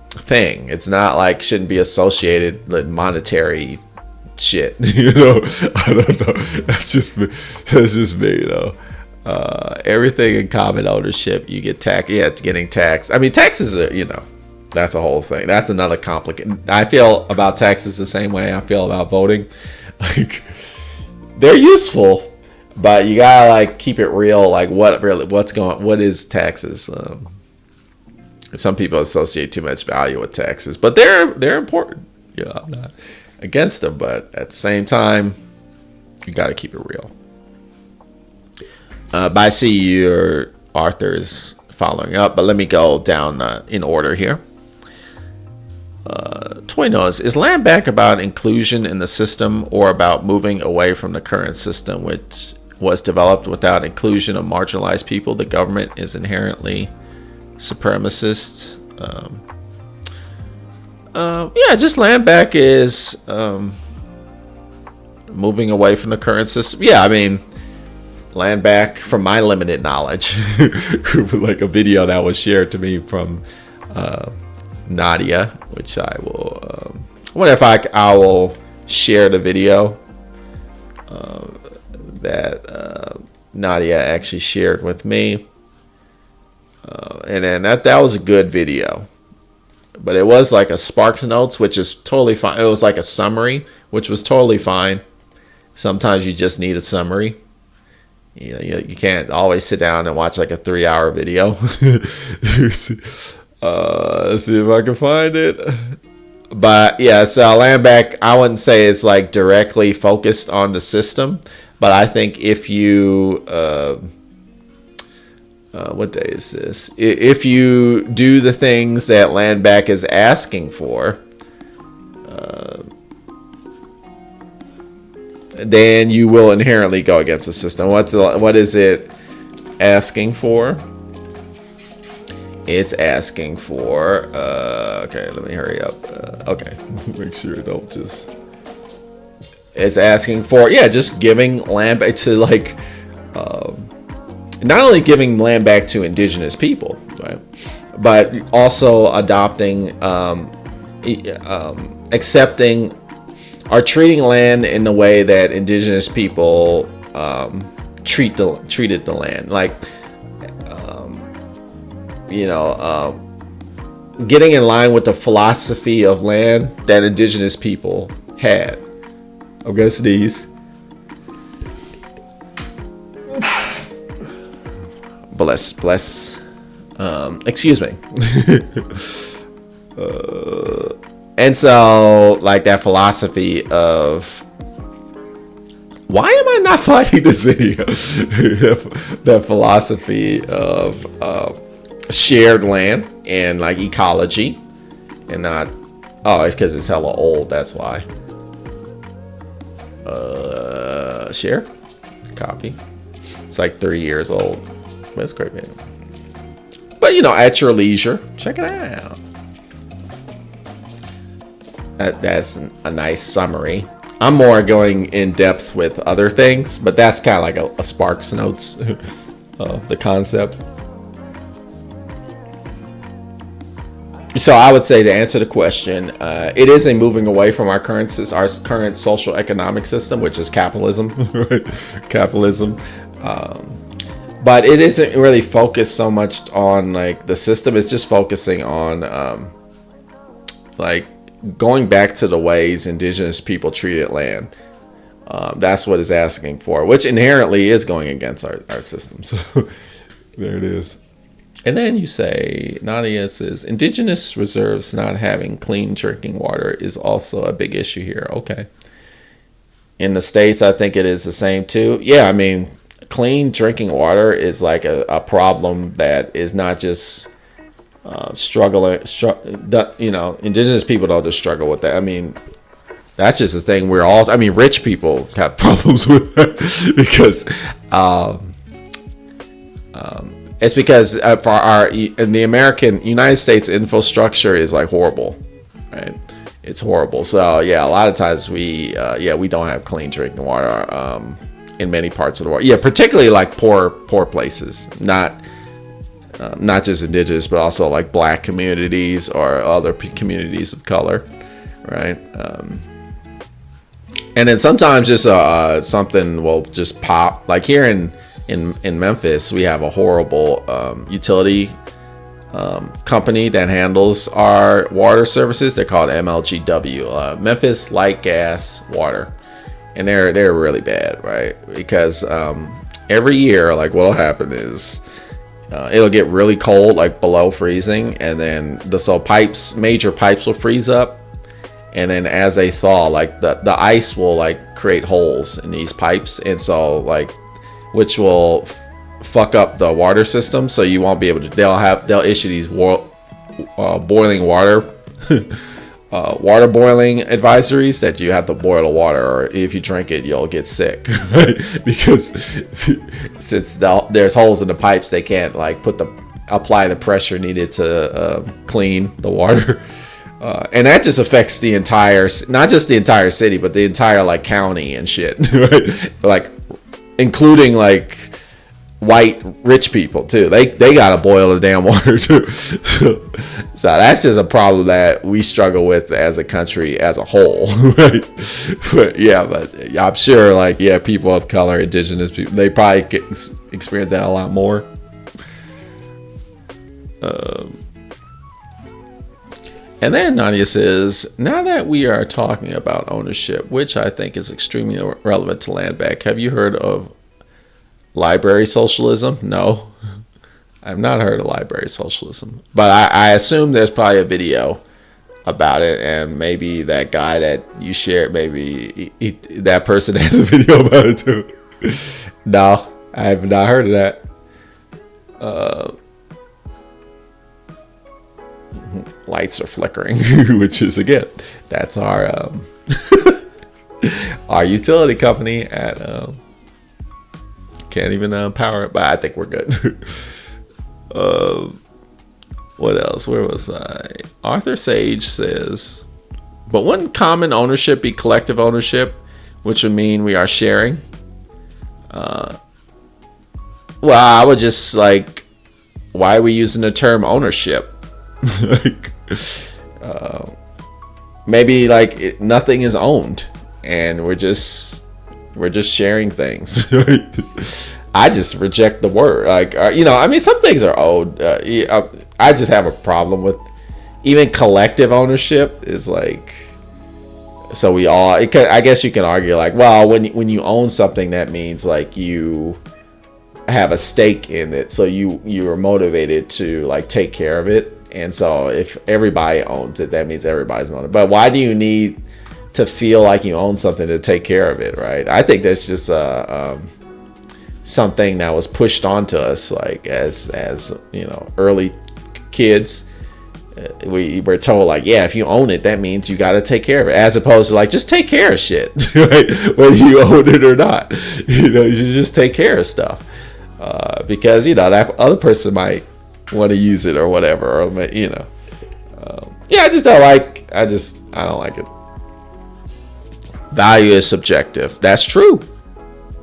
A: thing. It's not like shouldn't be associated with monetary shit. You know, I don't know. That's just me, you know. Everything in common ownership, you get taxed. Yeah, it's getting taxed. I mean, taxes are, you know, that's a whole thing. That's another complicated. I feel about taxes the same way I feel about voting. Like, they're useful, but you gotta like keep it real. Like, what is taxes? Some people associate too much value with taxes, but they're important. You know, I'm not against them, but at the same time, you got to keep it real. But I see your Arthur's following up, but let me go down in order here. Toy knows, is land back about inclusion in the system or about moving away from the current system, which was developed without inclusion of marginalized people? The government is inherently supremacist. Yeah, just land back is moving away from the current system. Yeah, I mean, land back, from my limited knowledge, like a video that was shared to me from Nadia, which I will. What if I will share the video that Nadia actually shared with me, and then that was a good video. But it was like a Sparks Notes, which is totally fine. It was like a summary, which was totally fine. Sometimes you just need a summary. You know, you can't always sit down and watch like a 3-hour video. Let's see if I can find it. But yeah, so land back, I wouldn't say it's like directly focused on the system, but I think if you what day is this? If you do the things that land back is asking for, then you will inherently go against the system. What is it asking for? It's asking for. Okay, let me hurry up. Okay, make sure I don't just. It's asking for, yeah, just giving land back to like. Not only giving land back to indigenous people, right, but also adopting, accepting, or treating land in the way that indigenous people treated the land. Like, getting in line with the philosophy of land that indigenous people had. I'm gonna sneeze. Bless. Excuse me. And so, like, that philosophy of, why am I not finding this video? That philosophy of shared land and like ecology, and not, oh, it's because it's hella old, that's why. Share, copy. It's like 3 years old. But it's a great video. But at your leisure, check it out. That's a nice summary. I'm more going in depth with other things, but that's kind of like a Sparks Notes of the concept. So I would say, to answer the question, it is a moving away from our current social economic system, which is capitalism, right? Capitalism. But it isn't really focused so much on like the system. It's just focusing on like going back to the ways indigenous people treated land. That's what it's asking for, which inherently is going against our system. So there it is. And then you say, Nadia says, indigenous reserves not having clean drinking water is also a big issue here. Okay. In the States, I think it is the same too. Yeah, I mean, clean drinking water is like a problem that is not just indigenous people don't just struggle with that. I mean, that's just the thing. Rich people have problems with that because it's because in the United States infrastructure is like horrible, right? It's horrible. So yeah, a lot of times we don't have clean drinking water in many parts of the world. Yeah, particularly like poor places, not just indigenous, but also like black communities or other communities of color, right? And then sometimes just something will just pop. Like here in Memphis, we have a horrible utility company that handles our water services. They're called MLGW, Memphis Light Gas Water, and they're really bad, right? Because every year, like what'll happen is it'll get really cold, like below freezing, and then major pipes will freeze up, and then as they thaw, like the ice will like create holes in these pipes, and so like which will fuck up the water system, so you won't be able to. They'll issue these boiling water water boiling advisories that you have to boil the water, or if you drink it you'll get sick, right? Because since there's holes in the pipes, they can't like apply the pressure needed to clean the water, and that just affects not just the entire city, but the entire like county and shit, right? Like including like white rich people too. They gotta boil the damn water too. So that's just a problem that we struggle with as a country as a whole, right? But I'm sure like people of color, indigenous people, they probably experience that a lot more. And then Nadia says, now that we are talking about ownership, which I think is extremely relevant to land back, have you heard of library socialism? No, I've not heard of library socialism, but I assume there's probably a video about it, and maybe that guy that you shared, maybe that person has a video about it too. No, I have not heard of that. Lights are flickering, which is again, that's our our utility company at can't even power it, but I think we're good. What else? Where was I? Arthur Sage says, but wouldn't common ownership be collective ownership, which would mean we are sharing? Well, I would just like, why are we using the term ownership? Like, maybe like nothing is owned, and we're just sharing things. Right? I just reject the word. Like, I mean, some things are owned. I just have a problem with even collective ownership. Is like, so we all. I guess you can argue like, well, when you own something, that means like you have a stake in it, so you are motivated to like take care of it. And so if everybody owns it, that means everybody's owning it. But why do you need to feel like you own something to take care of it, right? I think that's just something that was pushed onto us, like as early kids. we're told like, yeah, if you own it, that means you got to take care of it, as opposed to like, just take care of shit, right? Whether you own it or not, you just take care of stuff, because that other person might want to use it or whatever, or yeah, I don't like it. Value is subjective. That's true.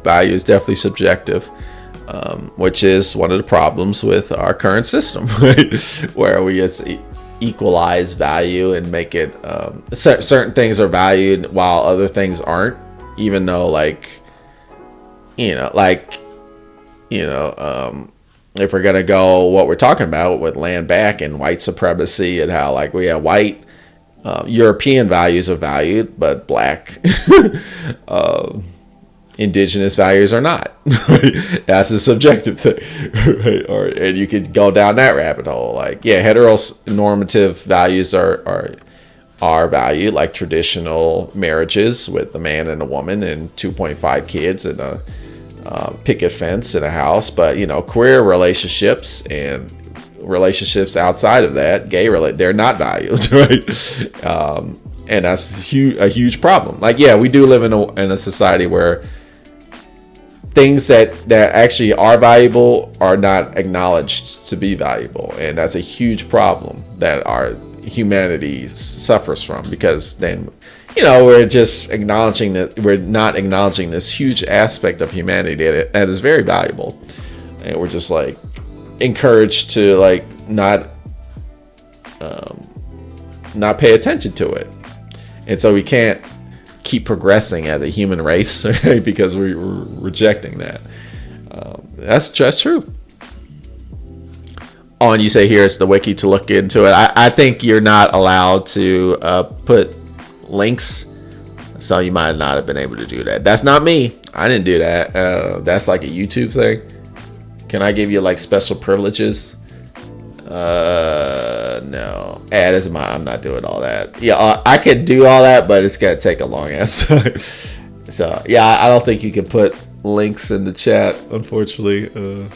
A: Value is definitely subjective, which is one of the problems with our current system, right? Where we just equalize value and make it certain things are valued while other things aren't, even though if we're gonna go what we're talking about with land back and white supremacy, and how like we have white European values are valued, but black indigenous values are not. Right? That's a subjective thing, right? And you could go down that rabbit hole. Like, yeah, heteronormative values are valued, like traditional marriages with a man and a woman and 2.5 kids and a picket fence in a house. But queer relationships and relationships outside of that, they're not valued, right? And that's a huge problem. Like, yeah, we do live in a society where things that actually are valuable are not acknowledged to be valuable, and that's a huge problem that our humanity suffers from, because then we're just acknowledging that we're not acknowledging this huge aspect of humanity that is very valuable, and we're just like encouraged to like not pay attention to it, and so we can't keep progressing as a human race, right? Because we're rejecting that. That's true. Oh, and you say here's the wiki to look into it. I think you're not allowed to put links, so you might not have been able to do that. That's not me. I didn't do that. That's like a YouTube thing. Can I give you like special privileges? No. I'm not doing all that. Yeah, I could do all that, but it's gonna take a long ass time. So yeah, I don't think you can put links in the chat, unfortunately.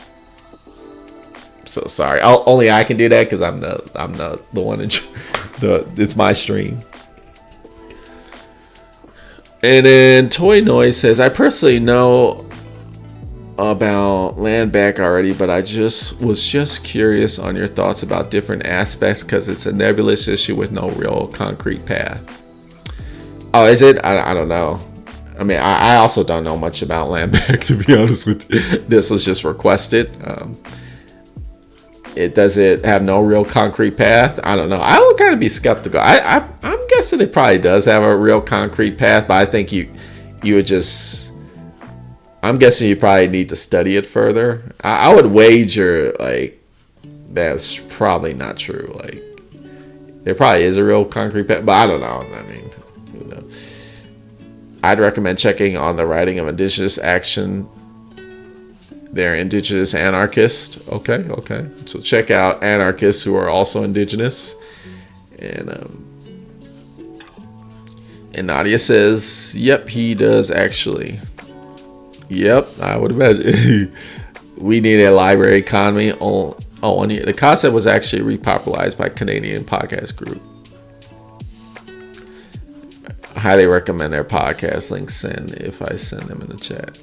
A: So sorry. Only I can do that because I'm the one in it's my stream. And then Toy Noise says, I personally know about land back already, but I was just curious on your thoughts about different aspects, because it's a nebulous issue with no real concrete path. Oh, is it? I don't know. I mean, I also don't know much about land back, to be honest with you. This was just requested. Does it have no real concrete path? I don't know. I would kind of be skeptical. I'm guessing it probably does have a real concrete path, but I think you would just... I'm guessing you probably need to study it further. I would wager like that's probably not true. Like there probably is a real concrete path, but I don't know. I mean, who knows? I'd recommend checking on the writing of Indigenous Action. They're indigenous anarchists. Okay. So check out anarchists who are also indigenous. And Nadia says, yep, he does actually. Yep, I would imagine. We need a library economy. And the concept was actually repopularized by Canadian podcast group. I highly recommend their podcast links in if I send them in the chat.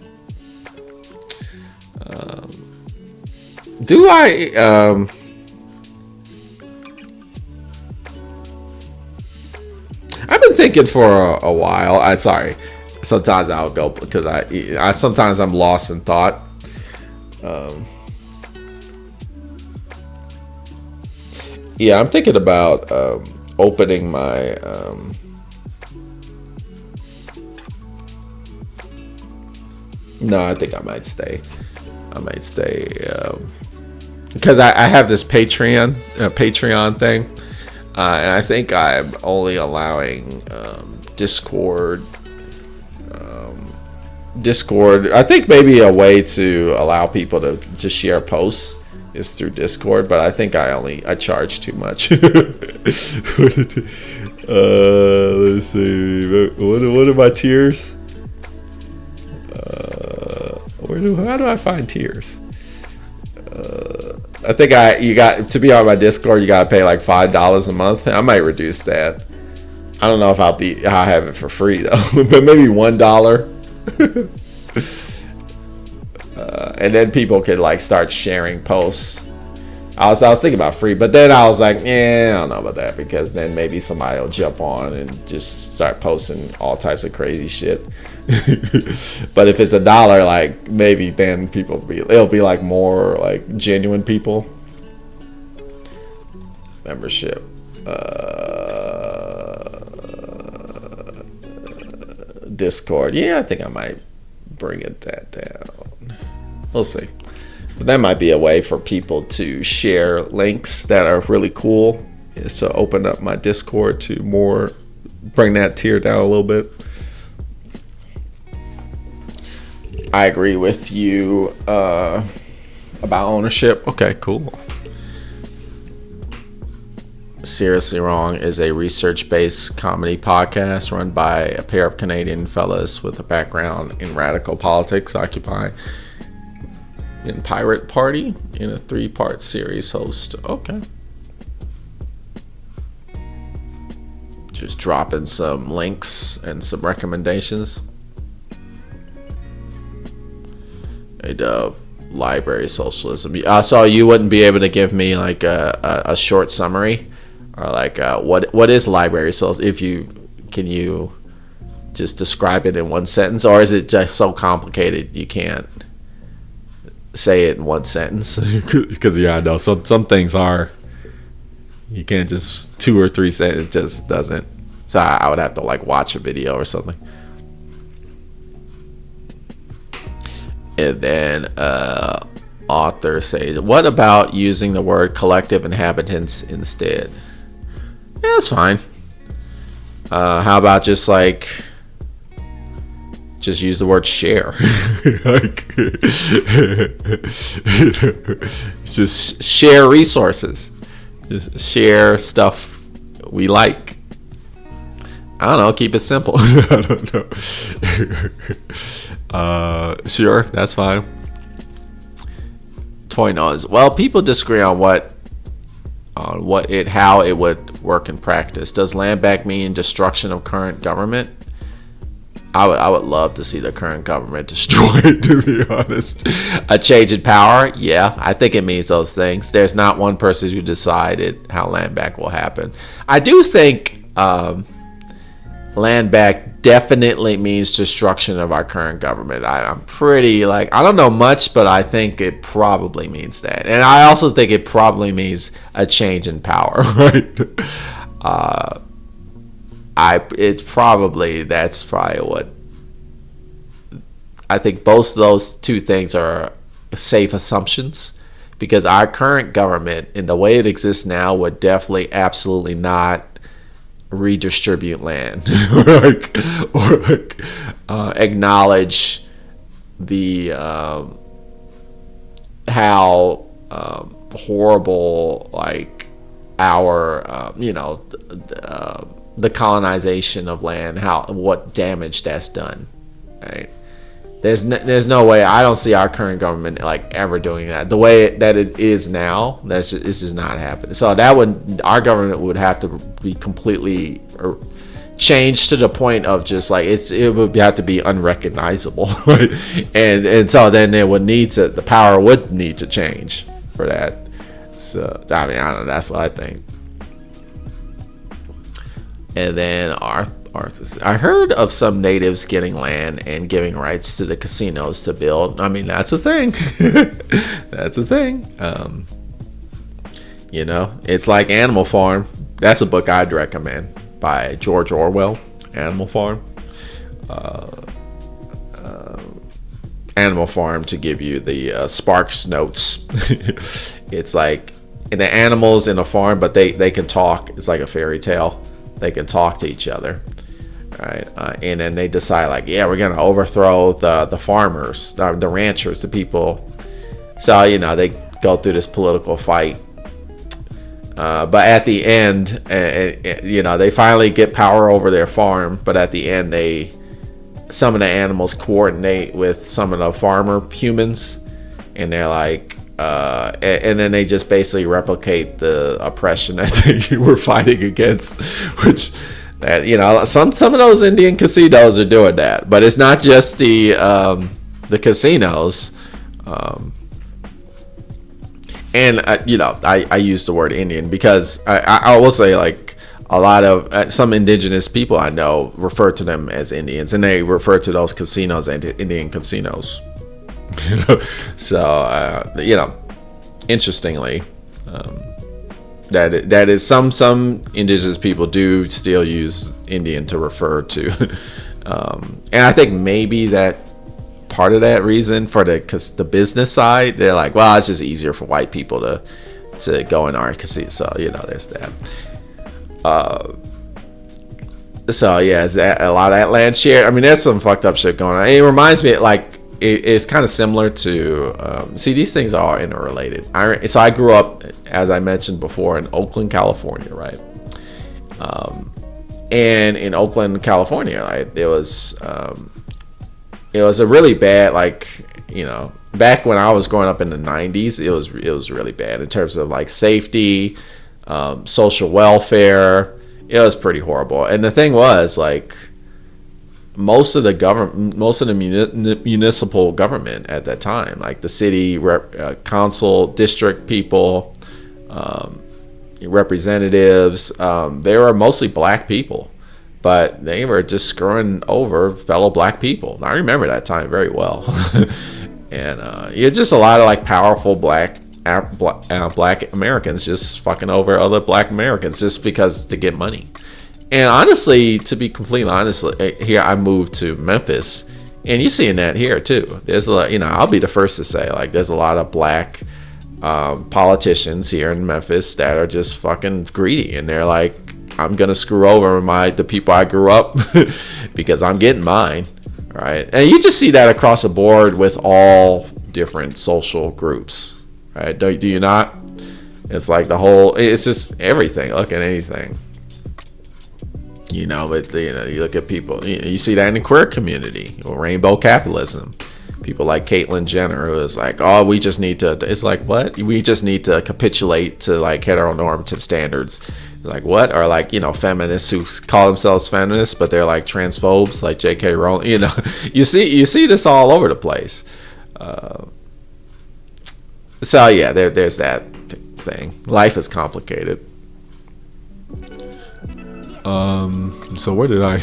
A: I've been thinking for a while. Sorry. Sometimes I'll go because sometimes I'm lost in thought. Yeah, I'm thinking about opening my no, I think I might stay because I have this Patreon thing, and I think I'm only allowing Discord. I think maybe a way to allow people to share posts is through Discord, but I think I charge too much. Let's see. What are my tiers? How do I find tiers? I think you got to be on my Discord. You got to pay like $5 a month. I might reduce that. I don't know if I'll have it for free though, but maybe $1. And then people could like start sharing posts. I was thinking about free, but then I was like, I don't know about that, because then maybe somebody will jump on and just start posting all types of crazy shit. But if it's $1, like maybe then it'll be like more like genuine people. Membership. Discord. Yeah, I think I might bring that down. We'll see. But that might be a way for people to share links that are really cool, is to open up my Discord to more, bring that tier down a little bit. I agree with you about ownership. Okay, cool. Seriously Wrong is a research-based comedy podcast run by a pair of Canadian fellas with a background in radical politics, occupying in Pirate Party in a 3-part series host. Okay. Just dropping some links and some recommendations. Library socialism. So you wouldn't be able to give me like a short summary, or like what is library socialism? Can you just describe it in one sentence, or is it just so complicated you can't say it in one sentence? Because I know some things are, you can't just 2 or 3 sentences, just doesn't. So I would have to like watch a video or something. And then author says, what about using the word collective inhabitants instead? Yeah, that's fine. How about just use the word share? Just share resources. Just share stuff we like. I don't know, keep it simple. I don't know. Sure, that's fine. Toy Nose. Well, people disagree on how it would work in practice. Does land back mean destruction of current government? I would love to see the current government destroyed, to be honest. A change in power? Yeah, I think it means those things. There's not one person who decided how land back will happen. I do think land back definitely means destruction of our current government. I'm pretty I don't know much, but I think it probably means that. And I also think it probably means a change in power, right? That's probably what I think. Both of those two things are safe assumptions, because our current government, in the way it exists now, would definitely absolutely not redistribute land or acknowledge the how horrible our the colonization of land, what damage that's done, right? There's no way. I don't see our current government ever doing that. The way that it is now, it's just not happening. So our government would have to be completely changed to the point of just it would have to be unrecognizable, right? and so then the power would need to change for that. So I don't know. That's what I think. And then Arthur, I heard of some natives getting land and giving rights to the casinos to build. I mean, that's a thing. That's a thing. It's like Animal Farm. That's a book I'd recommend, by George Orwell. Animal Farm. Animal Farm, to give you the Sparks notes. It's like the animals in a farm, but they can talk. It's like a fairy tale. They can talk to each other, right? And then they decide we're gonna overthrow the farmers, the ranchers, the people. So they go through this political fight, but at the end, they finally get power over their farm. But at the end, some of the animals coordinate with some of the farmer humans, and they're like, and then they just basically replicate the oppression that they were fighting against, which that some of those Indian casinos are doing that, but it's not just the casinos. And I use the word Indian because I will say, like, a lot of some indigenous people I know refer to them as Indians, and they refer to those casinos as Indian casinos. So interestingly, that is some indigenous people do still use Indian to refer to, and I think maybe that part of that reason for because the business side, they're like, well, it's just easier for white people to go in our casino, so there's that. So yeah, is that a lot of that land share? I mean, there's some fucked up shit going on. It reminds me, like, it's kind of similar to see, these things are interrelated. So I grew up, as I mentioned before, in Oakland, California, right? And in Oakland, California, right, it was a really bad, like, back when I was growing up in the 90s, it was really bad in terms of, like, safety, social welfare. It was pretty horrible. And the thing was, like, most of the municipal government at that time, like the city council, district people, representatives, they were mostly black people, but they were just screwing over fellow black people. I remember that time very well. And you're just a lot of, like, powerful black Americans just fucking over other black Americans just because to get money. And honestly, to be completely honest, here I moved to Memphis, and you're seeing that here too. There's a lot, I'll be the first to say, like, there's a lot of black politicians here in Memphis that are just fucking greedy, and they're like, I'm gonna screw over the people I grew up because I'm getting mine, right? And you just see that across the board with all different social groups, right? Do you not? It's like it's just everything. Look at anything. But you look at people, you see that in the queer community, or rainbow capitalism. People like Caitlyn Jenner, who is like, oh, we just need to, it's like, what? We just need to capitulate to, like, heteronormative standards. Like, what? Or, like, feminists who call themselves feminists, but they're, like, transphobes, like J.K. Rowling. You see this all over the place. So yeah, there's that thing. Life is complicated. So where did I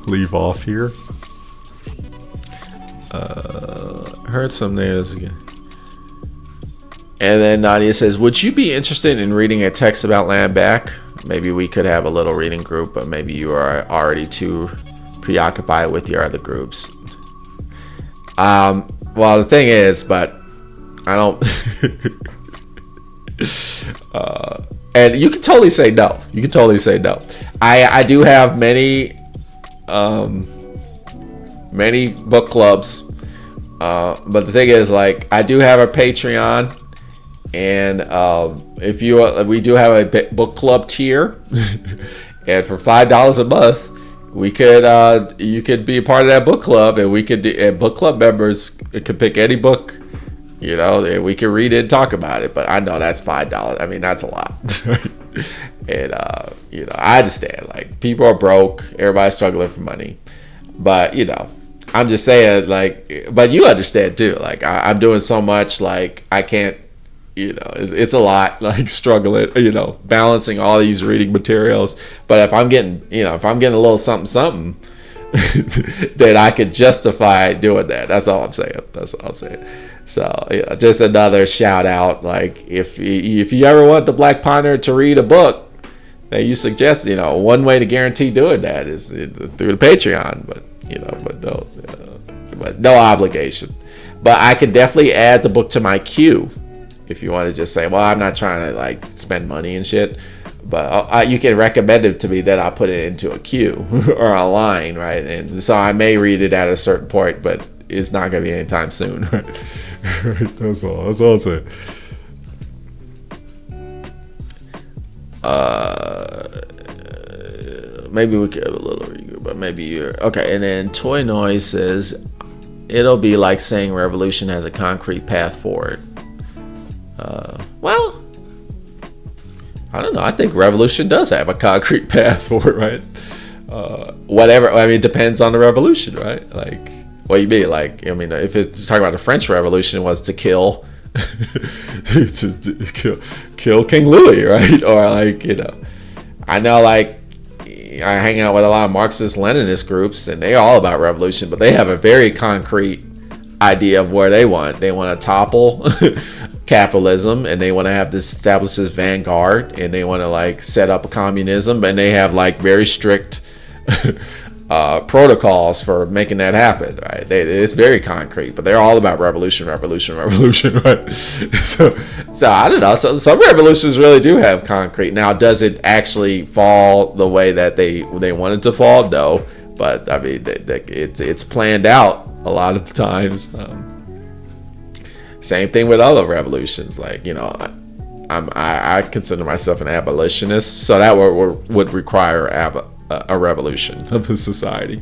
A: leave off here? Heard some names again. And then Nadia says, would you be interested in reading a text about land back? Maybe we could have a little reading group, but maybe you are already too preoccupied with your other groups. Well, the thing is, but I don't and you can totally say no. I do have many book clubs, but the thing is, like, I do have a Patreon, and we do have a book club tier, and for $5 a month, you could be a part of that book club, and and book club members could pick any book, and we can read it and talk about it. But I know that's $5. I mean, that's a lot. And I understand, like, people are broke, everybody's struggling for money, but I'm just saying, like, but you understand too, like, I'm doing so much, like, I can't, it's a lot, like, struggling, balancing all these reading materials. But if I'm getting a little something then I could justify doing that. That's all I'm saying. So just another shout out, like, if you ever want the Black Ponderer to read a book that you suggest, one way to guarantee doing that is through the Patreon, but no obligation. But I could definitely add the book to my queue if you want to just say, well, I'm not trying to, like, spend money and shit, but you can recommend it to me, that I'll put it into a queue or a line, right? And so I may read it at a certain point, but it's not going to be anytime soon. Right? That's all I'm saying. Maybe we could have a little regroup, but maybe you're okay. And then Toy Noise says, it'll be like saying revolution has a concrete path forward. Well, I don't know. I think revolution does have a concrete path for it, right? Whatever. I mean, it depends on the revolution, right? Like, what do you mean? Like, I mean, if it's talking about the French Revolution, it was to kill, kill King Louis, right? Or like, I know, like, I hang out with a lot of Marxist Leninist groups, and they're all about revolution, but they have a very concrete idea of where they want. They want to topple capitalism, and they want to have this established as vanguard, and they want to like set up a communism, and they have like very strict protocols for making that happen, right? It's very concrete, but they're all about revolution, right? So I don't know. So some revolutions really do have concrete. Now, does it actually fall the way that they want it to fall? No, but I mean, it's planned out a lot of times. Same thing with other revolutions, like I consider myself an abolitionist, so that would require a revolution of the society.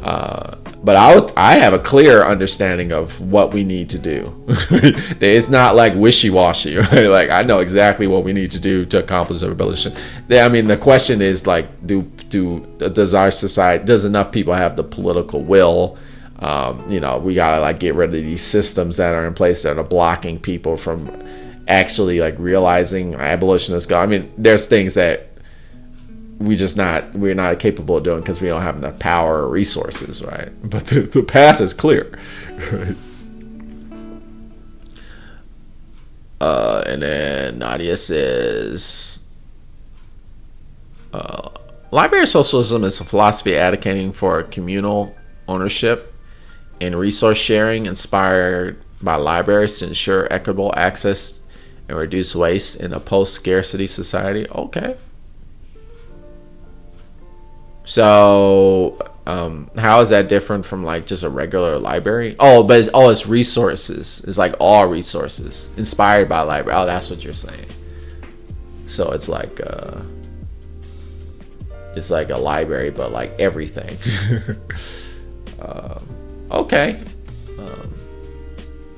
A: But I have a clear understanding of what we need to do. It's not like wishy-washy, right? Like, I know exactly what we need to do to accomplish a revolution. I mean, the question is like, does our society, does enough people have the political will? We gotta like get rid of these systems that are in place that are blocking people from actually like realizing abolitionist goal. I mean, there's things that we're not capable of doing because we don't have enough power or resources, right? But the path is clear, right? And then Nadia says, library socialism is a philosophy advocating for communal ownership and resource sharing inspired by libraries to ensure equitable access and reduce waste in a post-scarcity society. Okay. So, how is that different from like just a regular library? It's resources. It's like all resources inspired by library. Oh, that's what you're saying. So it's like a library, but like everything. Okay.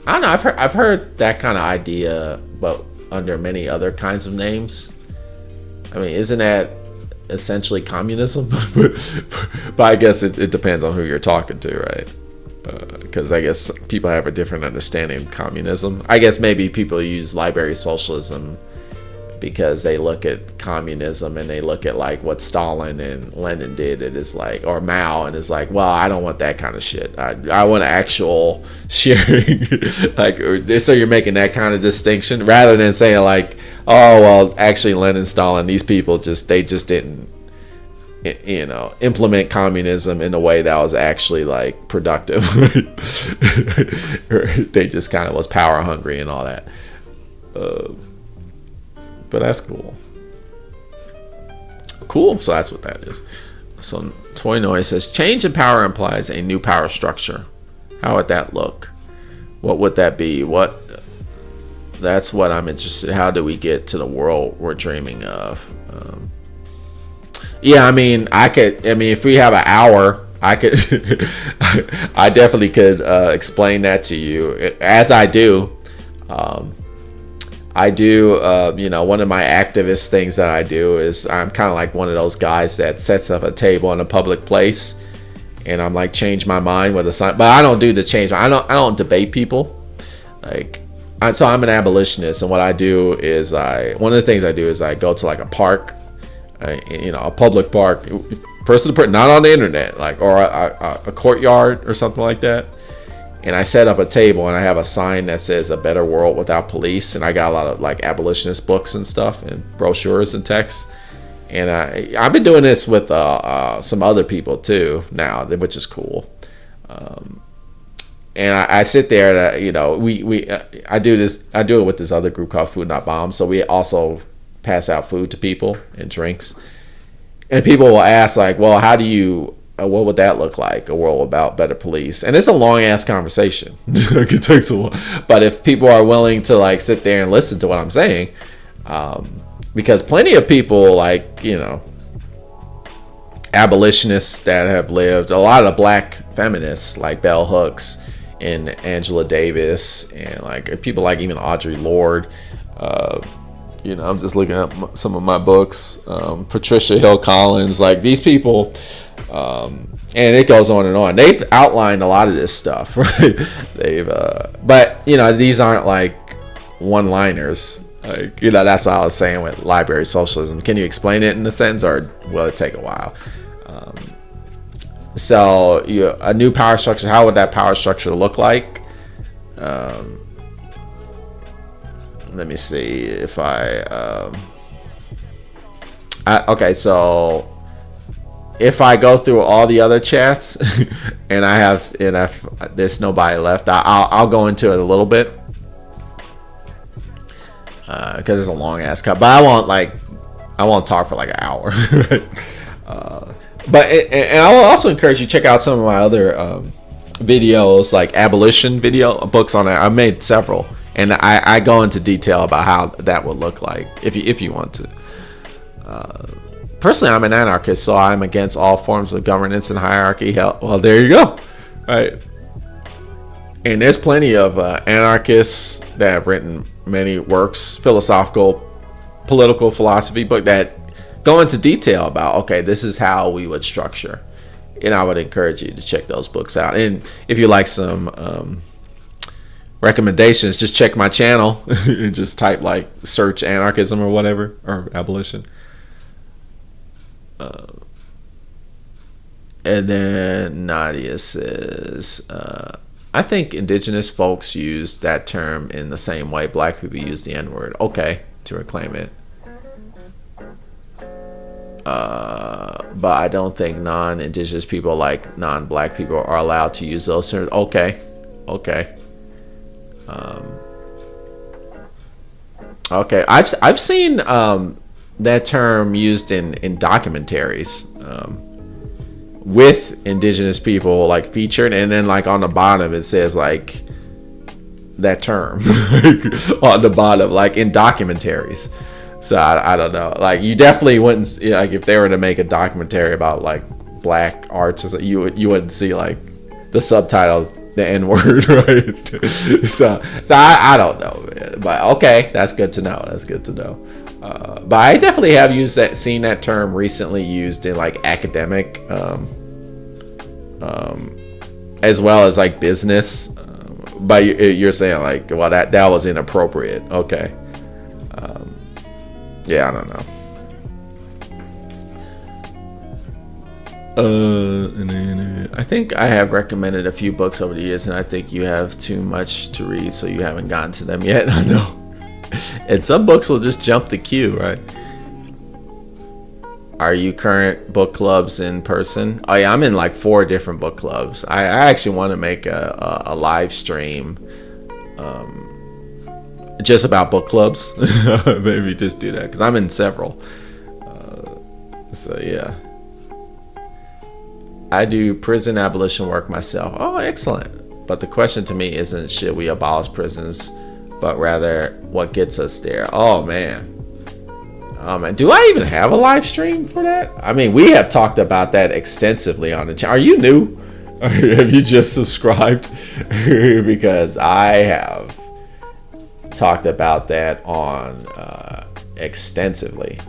A: I don't know. I've heard that kind of idea, but under many other kinds of names. I mean, isn't that essentially communism? But I guess it depends on who you're talking to, right? Because I guess people have a different understanding of communism. I guess maybe people use library socialism because they look at communism and they look at like what Stalin and Lenin did. It is like, or Mao, and it's like, well, I don't want that kind of shit. I want actual sharing. Like, so you're making that kind of distinction rather than saying like, oh, well, actually Lenin, Stalin, these people they just didn't, implement communism in a way that was actually like productive. They just kind of was power hungry and all that. But that's cool. Cool. So that's what that is. So Toy Noise says, change in power implies a new power structure. How would that look? What would that be? That's what I'm interested in. How do we get to the world we're dreaming of? If we have an hour, I could, I definitely could explain that to you, as I do. One of my activist things that I do is I'm kind of like one of those guys that sets up a table in a public place, and I'm like, change my mind with a sign. But I don't do the change. I don't debate people. So I'm an abolitionist, and what I do is one of the things I do is I go to like a park, a public park, person to person, not on the internet, like, or a courtyard or something like that. And I set up a table and I have a sign that says a better world without police. And I got a lot of like abolitionist books and stuff and brochures and texts. And I've been doing this with some other people too now, which is cool. And I sit there, I do it with this other group called Food Not Bombs. So we also pass out food to people and drinks. And people will ask like, well, what would that look like? A world without better police? And it's a long ass conversation. It takes a while. But if people are willing to like sit there and listen to what I'm saying, because plenty of people like, abolitionists that have lived, a lot of black feminists like Bell Hooks and Angela Davis and like people like even Audre Lorde, I'm just looking at some of my books. Patricia Hill Collins, like these people, and it goes on and on. They've outlined a lot of this stuff, right? But these aren't like one-liners. Like, that's what I was saying with library socialism. Can you explain it in a sentence, or will it take a while? So, a new power structure. How would that power structure look like? Let me see if okay, so if I go through all the other chats and there's nobody left, I'll go into it a little bit because it's a long ass cut, but I won't talk for like an hour. And I will also encourage you to check out some of my other videos, like abolition books on it. I made several. And I go into detail about how that would look like if you want to. Personally, I'm an anarchist, so I'm against all forms of governance and hierarchy. Well, there you go, right? And there's plenty of anarchists that have written many works, philosophical, political philosophy book that go into detail about, okay, this is how we would structure. And I would encourage you to check those books out. And if you like some recommendations, just check my channel and just type like search anarchism or whatever, or abolition. And then Nadia says, I think indigenous folks use that term in the same way black people use the N-word. Okay, to reclaim it. But I don't think non-indigenous people like non-black people are allowed to use those terms. Okay. Okay, I've seen that term used in documentaries with indigenous people like featured, and then like on the bottom it says like that term on the bottom, like in documentaries. So I don't know, like you definitely wouldn't, like if they were to make a documentary about like black arts, you wouldn't see like the subtitle the N-word, right? so I don't know, man. But okay, that's good to know. But I definitely have seen that term recently used in like academic, as well as like business. But you're saying like, well, that was inappropriate. Okay. Yeah, I don't know. And then I think I have recommended a few books over the years, and I think you have too much to read, so you haven't gotten to them yet. I know. And some books will just jump the queue, right? Are you current book clubs in person? Oh yeah, I'm in like 4 different book clubs. I actually want to make a live stream just about book clubs. Maybe just do that, because I'm in several. So yeah. I do prison abolition work myself. Oh, excellent. But the question to me isn't should we abolish prisons, but rather what gets us there. Oh man. Do I even have a live stream for that? I mean, we have talked about that extensively on the channel. Are you new? Have you just subscribed? Because I have talked about that on extensively.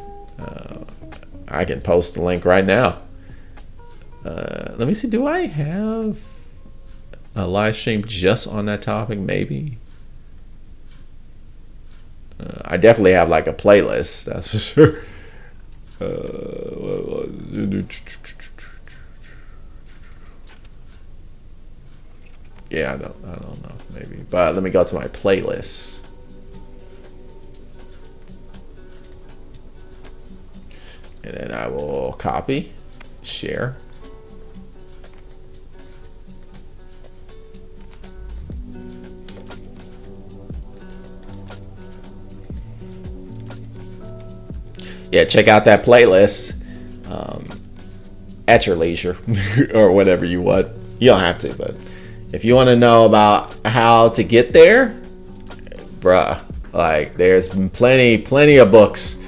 A: I can post the link right now. Let me see, do I have a live stream just on that topic? Maybe. I definitely have like a playlist, that's for sure. Yeah, I don't know, maybe. But let me go to my playlist. And then I will copy, share. Yeah, check out that playlist at your leisure or whatever you want. You don't have to, but if you want to know about how to get there, bruh, like there's plenty of books,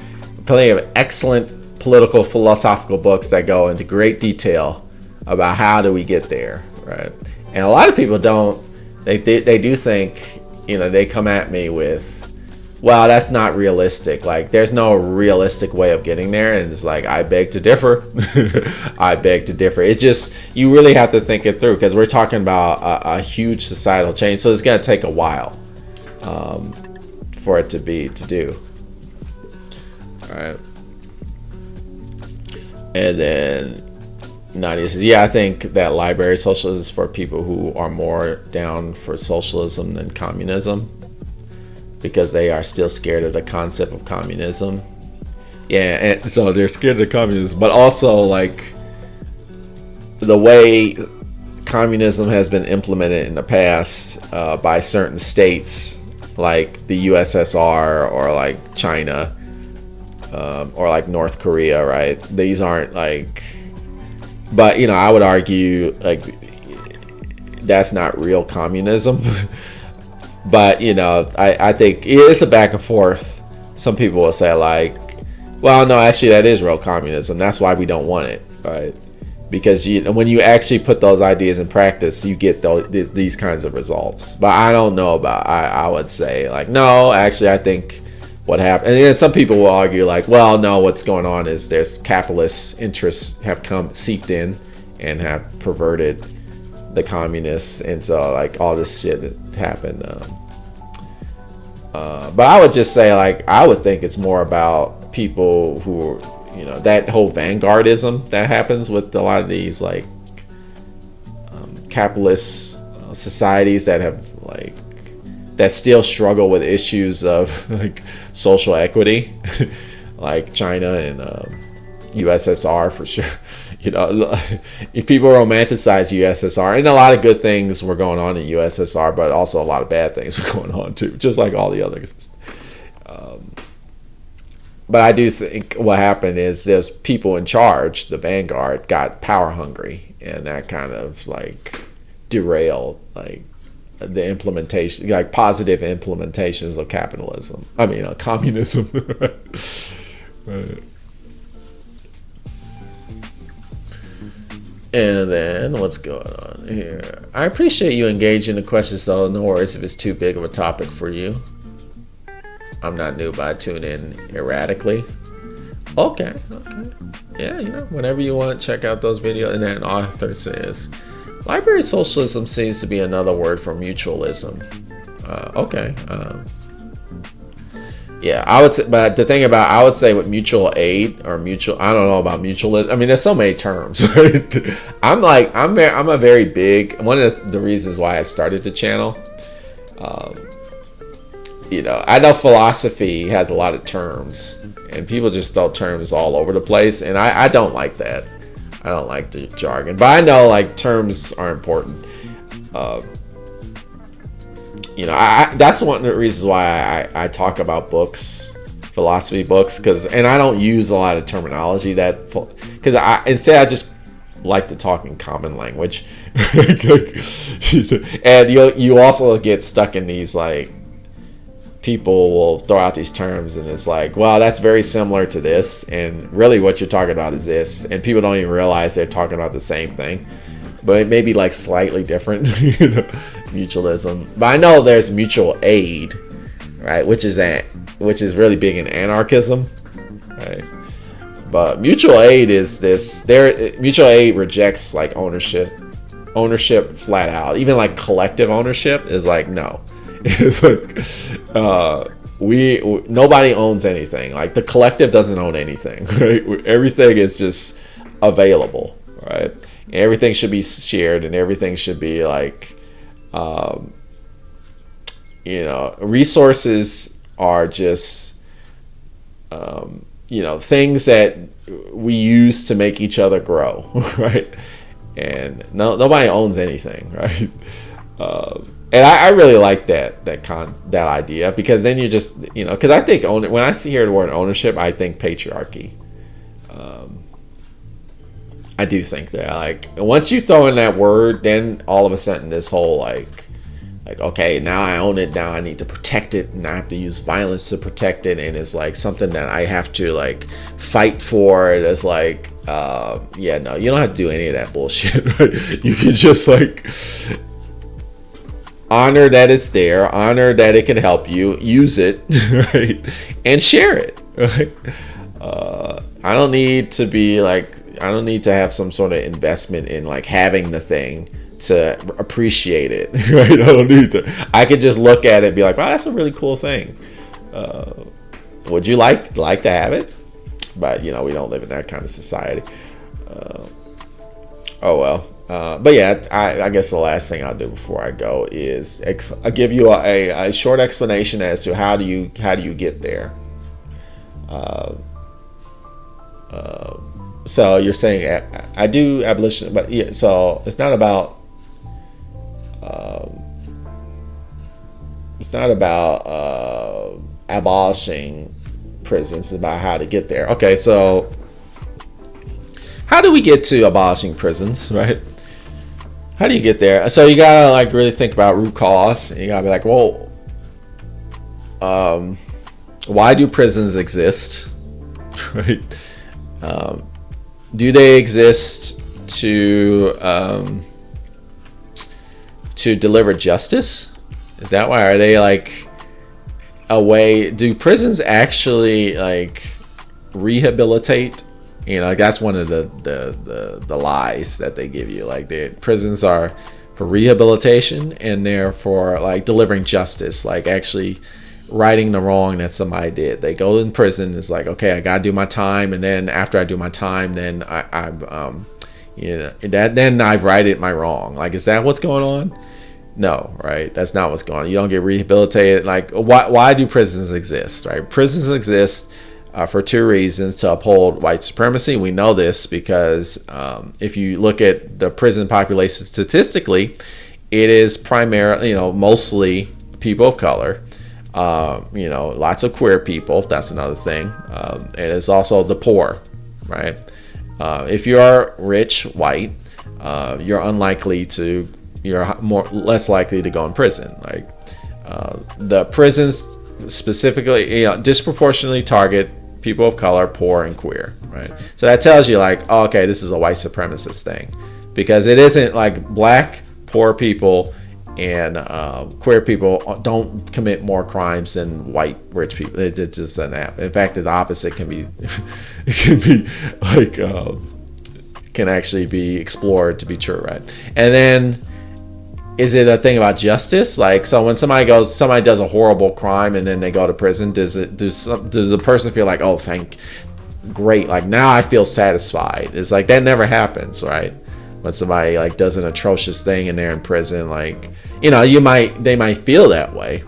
A: plenty of excellent political philosophical books that go into great detail about how do we get there, right? And a lot of people don't. They do think, they come at me with, well, that's not realistic. Like, there's no realistic way of getting there. And it's like, I beg to differ. I beg to differ. It just, you really have to think it through, because we're talking about a huge societal change. So it's going to take a while for it to do. All right. And then Nadia says, yeah, I think that library socialism is for people who are more down for socialism than communism, because they are still scared of the concept of communism. Yeah, and so they're scared of communism, but also like the way communism has been implemented in the past by certain states, like the USSR or like China or like North Korea, right? These aren't like, but you know, I would argue like that's not real communism. But you know, I think it's a back and forth. Some people will say like, well, no, actually that is real communism. That's why we don't want it, right? Because when you actually put those ideas in practice, you get these kinds of results. But I don't know about, I would say like, no, actually I think what happened, and then some people will argue like, well, no, what's going on is there's capitalist interests have seeped in and have perverted the communists, and so like all this shit happened. But I would just say like, I would think it's more about people who, you know, that whole vanguardism that happens with a lot of these like capitalist societies that have like, that still struggle with issues of like social equity, like China and USSR for sure. You know, if people romanticize USSR, and a lot of good things were going on in USSR, but also a lot of bad things were going on too, just like all the others. But I do think what happened is there's people in charge, the vanguard, got power hungry, and that kind of like derailed like the implementation, like positive implementations of capitalism. I mean, communism. Right. And then what's going on here? I appreciate you engaging the questions, so no worries if it's too big of a topic for you. I'm not new, but I tune in erratically. Okay. Yeah, you know, whenever you want, check out those videos. And then author says, library socialism seems to be another word for mutualism. Okay. Yeah, I would say, but the thing about, I would say with mutual aid or mutual, I don't know about mutualism. I mean, there's so many terms, right? I'm a very big, one of the reasons why I started the channel, you know, I know philosophy has a lot of terms and people just throw terms all over the place. And I don't like that. I don't like the jargon, but I know like terms are important. You know, that's one of the reasons why I talk about books, philosophy books, and I don't use a lot of terminology because instead I just like to talk in common language. And you also get stuck in these like, people will throw out these terms and it's like, well, that's very similar to this, and really what you're talking about is this, and people don't even realize they're talking about the same thing, but it may be like slightly different. You know, mutualism. But I know there's mutual aid, right, which is really big in anarchism, right? But mutual aid is this. Mutual aid rejects like ownership flat out. Even like collective ownership is like, no. It's like nobody owns anything. Like the collective doesn't own anything, right? Everything is just available, right? Everything should be shared, and everything should be like, you know, resources are just, you know, things that we use to make each other grow, right? And nobody owns anything, right? And I really like that idea, because then you just, you know, because I think when I hear the word ownership, I think patriarchy. I do think that, like, once you throw in that word, then all of a sudden this whole like okay, now I own it, now I need to protect it, and I have to use violence to protect it, and it's like something that I have to like fight for. It's like, yeah, no, you don't have to do any of that bullshit, right? You can just like, honor that it's there, honor that it can help you, use it, right, and share it, right. I don't need to have some sort of investment in like having the thing to appreciate it, right? I don't need to. I could just look at it and be like, wow, that's a really cool thing. Would you like to have it? But we don't live in that kind of society. Oh well. But yeah, I guess the last thing I'll do before I go is I'll give you a short explanation as to how do you get there. So you're saying I do abolition, but yeah, so it's not about abolishing prisons. It's about how to get there. Okay, so how do we get to abolishing prisons, right? How do you get there? So you gotta like really think about root cause. And you gotta be like, well, why do prisons exist, right? Do they exist to deliver justice? Is that why? Are they like a way? Do prisons actually like rehabilitate? Like that's one of the lies that they give you. Like the prisons are for rehabilitation and they're for like delivering justice, like actually righting the wrong that somebody did. They go in prison. It's like, okay, I gotta do my time, and then after I do my time, then then I've righted my wrong. Like, is that what's going on? No, right? That's not what's going on. You don't get rehabilitated. Like, why do prisons exist, right? Prisons exist for two reasons: to uphold white supremacy. We know this because if you look at the prison population statistically, it is primarily, mostly people of color. Lots of queer people. That's another thing. And it's also the poor, right? If you are rich, white, you're less likely to go in prison. Like the prisons specifically, disproportionately target people of color, poor, and queer, right? So that tells you like, oh, okay, this is a white supremacist thing, because it isn't like black, poor people and queer people don't commit more crimes than white rich people. It just doesn't happen. In fact, the opposite can be can actually be explored to be true, right? And then is it a thing about justice? Like, so when somebody does a horrible crime and then they go to prison, does the person feel like, oh, great, like now I feel satisfied? It's like that never happens, right? When somebody like does an atrocious thing and they're in prison, like, they might feel that way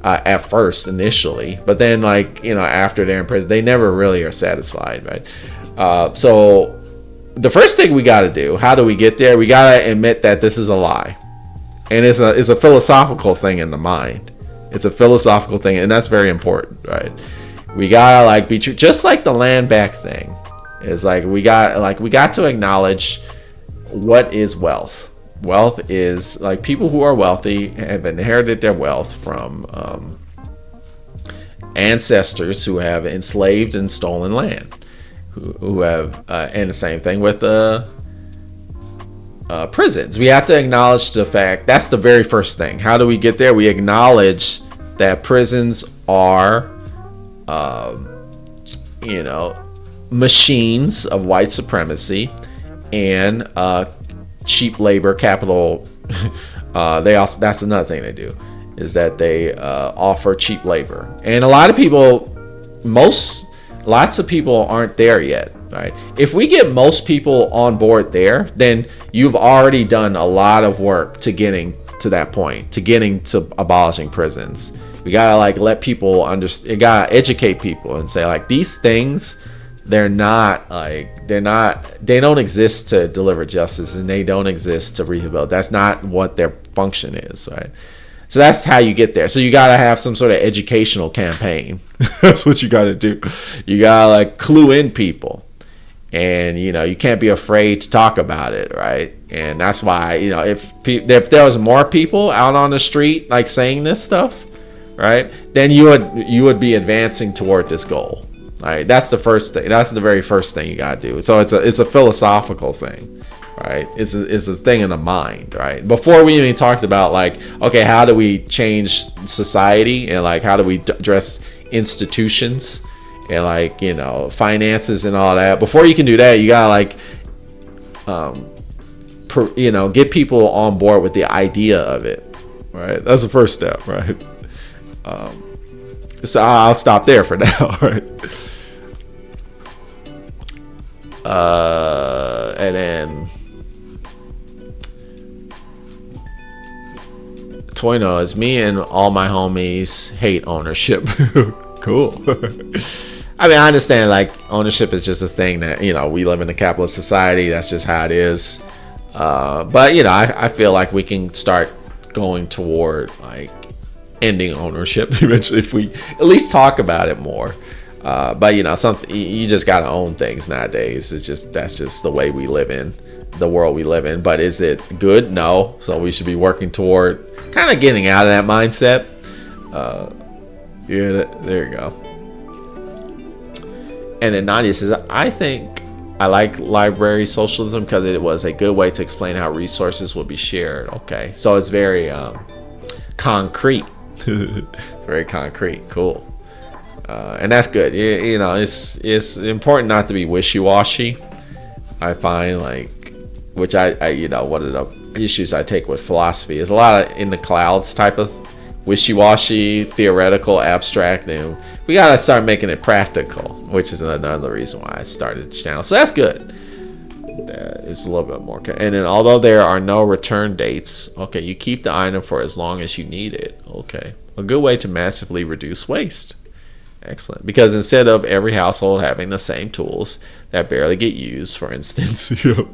A: at first initially, but then like, after they're in prison, they never really are satisfied, right? So the first thing we got to do, how do we get there? We got to admit that this is a lie, and it's a philosophical thing in the mind. It's a philosophical thing, and that's very important, right? We gotta like be true, just like the land back thing. Is like we got to acknowledge what is wealth. Wealth is like people who are wealthy have inherited their wealth from ancestors who have enslaved and stolen land, who have and the same thing with prisons. We have to acknowledge the fact. That's the very first thing. How do we get there? We acknowledge that prisons are machines of white supremacy and cheap labor capital. That's another thing they do, is that they offer cheap labor, and lots of people aren't there yet, right? If we get most people on board there, then you've already done a lot of work to getting to that point, to getting to abolishing prisons. We gotta like let people understand. You gotta educate people and say like, these things, they don't exist to deliver justice, and they don't exist to rehabilitate. That's not what their function is, right? So that's how you get there. So you gotta have some sort of educational campaign. That's what you gotta do. You gotta like clue in people, and you can't be afraid to talk about it, right? And that's why if there was more people out on the street like saying this stuff, right, then you would be advancing toward this goal. All right, that's the first thing. That's the very first thing you gotta do. So it's a philosophical thing, right? It's a thing in the mind, right? Before we even talked about like, okay, how do we change society, and like how do we address institutions and like, you know, finances and all that. Before you can do that, you gotta like you know, get people on board with the idea of it, right? That's the first step, right? So I'll stop there for now, right? And then Toino is me and all my homies hate ownership. Cool. I mean, I understand like ownership is just a thing that, you know, we live in a capitalist society. That's just how it is. But, you know, I feel like we can start going toward like ending ownership eventually if we at least talk about it more. But, you know, something you just got to own things nowadays. That's just the way we live in the world we live in. But is it good? No. So we should be working toward kind of getting out of that mindset. Yeah, there you go. And then Nadia says, I think I like library socialism because it was a good way to explain how resources will be shared. Okay, so it's very concrete. It's very concrete. Cool. And that's good. You know, it's important not to be wishy-washy. I find like, which I you know, one of the issues I take with philosophy is a lot of in the clouds type of wishy-washy, theoretical, abstract, and we gotta start making it practical, which is another reason why I started the channel. So that's good. It's a little bit more. And then, although there are no return dates, okay, you keep the item for as long as you need it. Okay, a good way to massively reduce waste. Excellent. Because instead of every household having the same tools that barely get used, for instance, you know,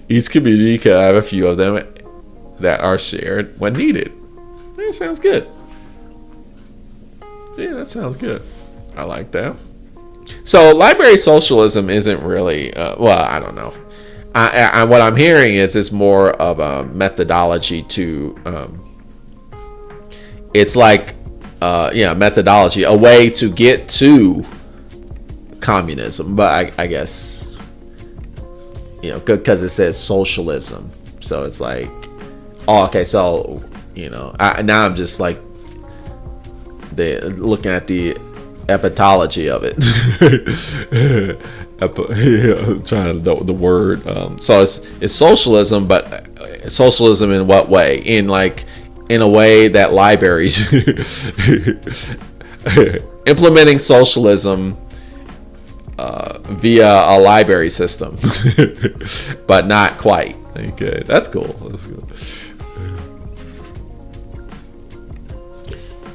A: each community could have a few of them that are shared when needed. That sounds good. Yeah, that sounds good. I like that. So library socialism isn't really, well, I don't know. What I'm hearing is it's more of a methodology to, it's like, methodology, a way to get to communism. But I guess, you know, because it says socialism. So it's like, oh, okay, so, you know, now I'm just like looking at the epitology of it. Trying to know the word. So it's socialism, but socialism in what way? In a way that libraries implementing socialism via a library system, but not quite. Okay, that's cool. That's cool.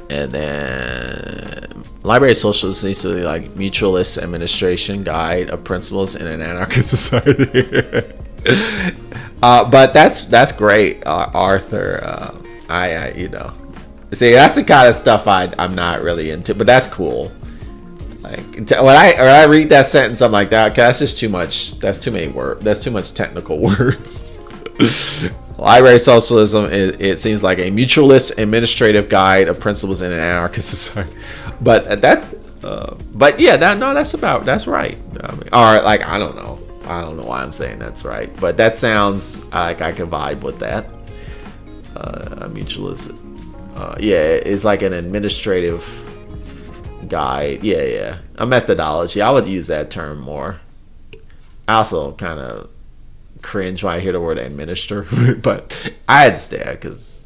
A: And then library socialism needs to be like mutualist administration guide of principles in an anarchist society. But that's great, Arthur. I you know, see, that's the kind of stuff I'm not really into, but that's cool. Like when I read that sentence, I'm like, that's just too much. That's too many words. That's too much technical words. Library socialism, it seems like a mutualist administrative guide of principles in an anarchist society. But but yeah, that's right. I mean, or like I don't know why I'm saying that's right, but that sounds like I can vibe with that. A mutualist, it's like an administrative guide. Yeah, a methodology. I would use that term more. I also kind of cringe when I hear the word administer, but I understand because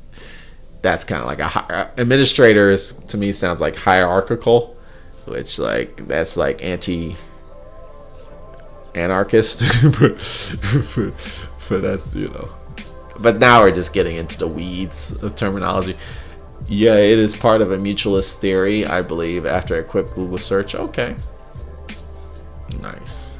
A: that's kind of like administrators to me sounds like hierarchical, which like that's like anti-anarchist, but that's, you know. But now we're just getting into the weeds of terminology. Yeah, it is part of a mutualist theory, I believe, after a quick Google search. Okay. Nice.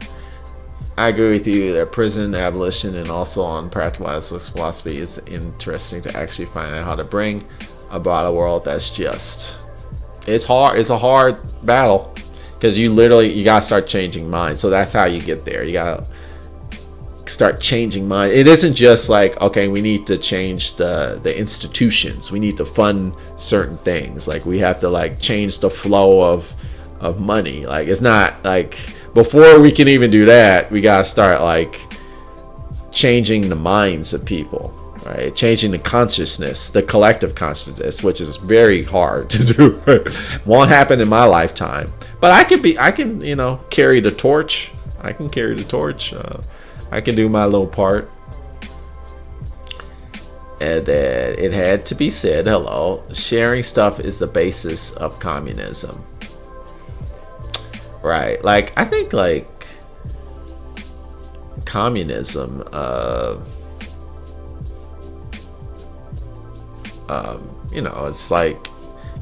A: I agree with you that prison abolition and also on practical philosophy is interesting to actually find out how to bring about a world that's just. It's hard. It's a hard battle because you gotta start changing minds. So that's how you get there. You gotta start changing mind. It isn't just like, okay, we need to change the institutions. We need to fund certain things. Like we have to like change the flow of money. Like it's not like before we can even do that, we gotta start like changing the minds of people, right? Changing the consciousness, the collective consciousness, which is very hard to do. Won't happen in my lifetime, but I can, you know, carry the torch. I can carry the torch. I can do my little part. And then it had to be said, hello, sharing stuff is the basis of communism. Right. Like, I think, like, communism, you know, it's like,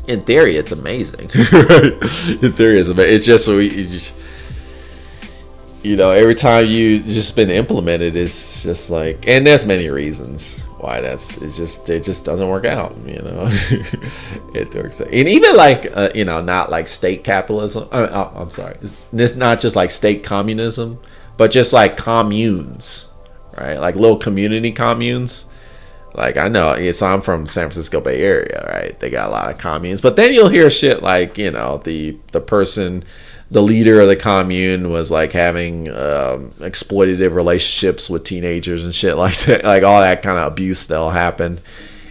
A: in theory, it's amazing. Right? In theory, it's amazing. It's just, you know, every time you just been implemented, it's just like, and there's many reasons why it just doesn't work out, you know. It works out. And even like, you know, not like state capitalism. I'm sorry. It's not just like state communism, but just like communes, right? Like little community communes. Like, I know, so I'm from San Francisco Bay Area, right? They got a lot of communes, but then you'll hear shit like, you know, the leader of the commune was like having exploitative relationships with teenagers and shit like that, like all that kind of abuse that'll happen.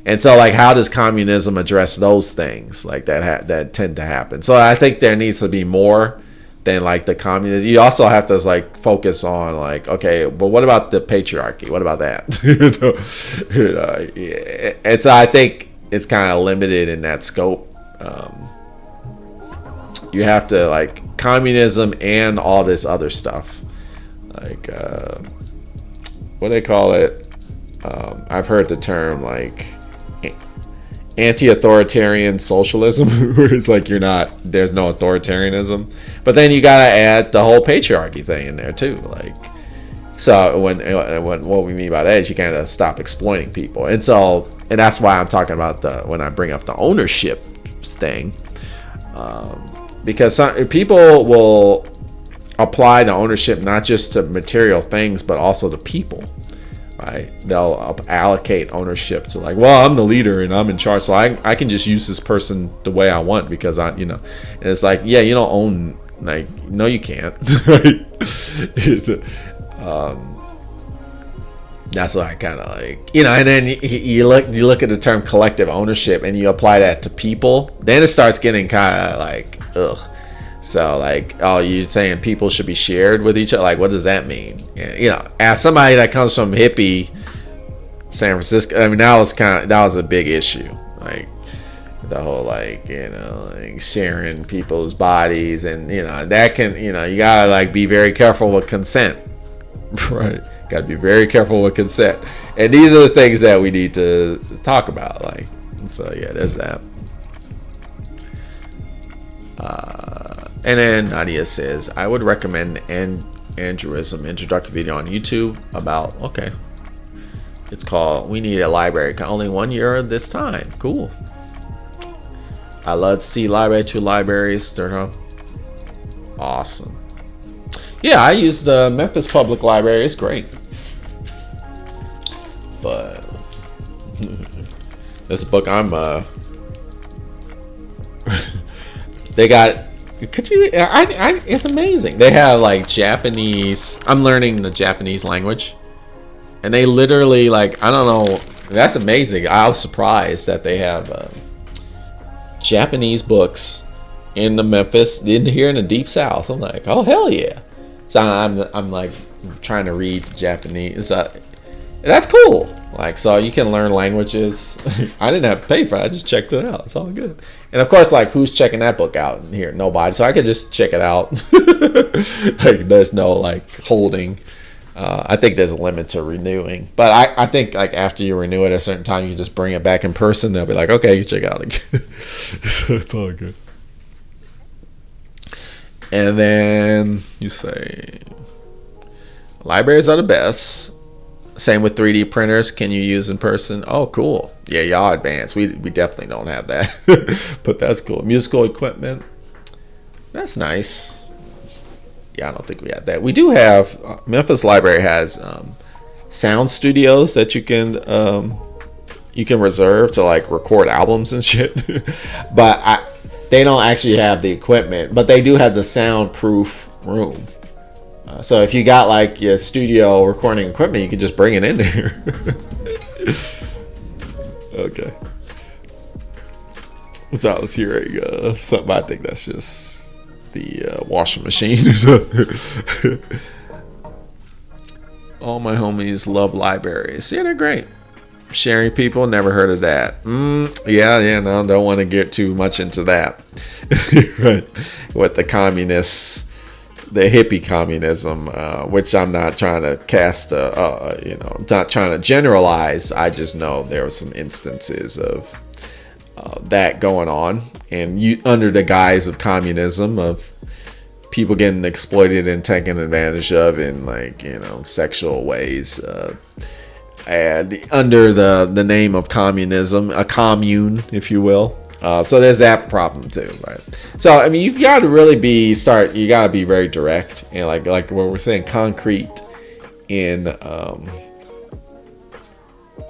A: And so, like, how does communism address those things like that tend to happen? So I think there needs to be more than like the communism. You also have to like focus on like, okay, but what about the patriarchy? What about that? You know, yeah. And so I think it's kind of limited in that scope. You have to like communism and all this other stuff, like what do they call it? I've heard the term like anti-authoritarian socialism, where it's like there's no authoritarianism, but then you gotta add the whole patriarchy thing in there too. Like, so when what we mean by that is you kind of stop exploiting people, and that's why I'm talking about when I bring up the ownership thing. Because some people will apply the ownership not just to material things, but also to people, right? They'll allocate ownership to like, well, I'm the leader and I'm in charge, so I can just use this person the way I want because I, you know, and it's like, yeah, you don't own, like, no, you can't, right? That's what I kind of like, you know. And then you look at the term collective ownership and you apply that to people, then it starts getting kind of like, ugh. So like, oh, you're saying people should be shared with each other? Like, what does that mean? You know, as somebody that comes from hippie San Francisco, I mean, that was a big issue. Like the whole, like, you know, like sharing people's bodies, and you know, that can, you know, you gotta like be very careful with consent, right? Got to be very careful with consent, and these are the things that we need to talk about. Like, so yeah, there's that. And then Nadia says, I would recommend Andrewism introductory video on YouTube about, okay, it's called We Need a Library. Only 1 year this time. Cool. I love to see library to libraries start up. Awesome. Yeah, I use the Memphis Public Library. It's great. But this book I'm they got, could you it's amazing. They have like Japanese. I'm learning the Japanese language, and they literally, like, I don't know, that's amazing. I was surprised that they have Japanese books in the Memphis, here in the deep south. I'm like, oh hell yeah. So I'm like trying to read Japanese. That's cool. Like, so you can learn languages. I didn't have to pay for it. I just checked it out. It's all good. And of course, like, who's checking that book out in here? Nobody. So I could just check it out. Like, there's no like holding. I think there's a limit to renewing, but I think like after you renew it at a certain time, you just bring it back in person. They'll be like, okay, you check it out again. So it's all good. And then you say, libraries are the best. Same with 3D printers. Can you use in person? Oh, cool. Yeah, y'all advanced. We definitely don't have that. But that's cool. Musical equipment. That's nice. Yeah, I don't think we have that. We do have, Memphis Library has sound studios that you can reserve to like record albums and shit. But they don't actually have the equipment, but they do have the soundproof room. So if you got like your studio recording equipment, you can just bring it in there. Okay. So I was hearing something. I think that's just the washing machine or something. All my homies love libraries. Yeah, they're great. Sharing people, never heard of that. Yeah, no, don't want to get too much into that. Right. With the communists, the hippie communism, which I'm not trying to cast, not trying to generalize. I just know there were some instances of that going on, and under the guise of communism, of people getting exploited and taken advantage of in sexual ways, and under the name of communism, a commune, if you will. So there's that problem too, right? So I mean, you got to really you got to be very direct and like what we're saying, concrete in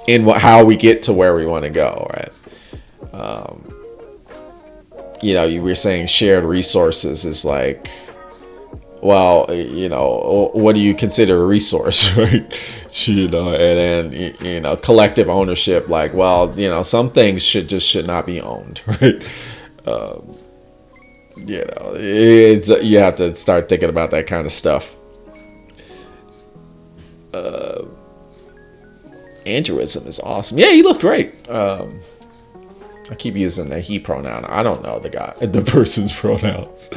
A: how we get to where we want to go, right? You were saying shared resources is like, well, what do you consider a resource, right? And then, collective ownership, like, well, some things should not be owned, right? You have to start thinking about that kind of stuff. Andrewism is awesome. Yeah, you look great. I keep using the he pronoun. I don't know the person's pronouns.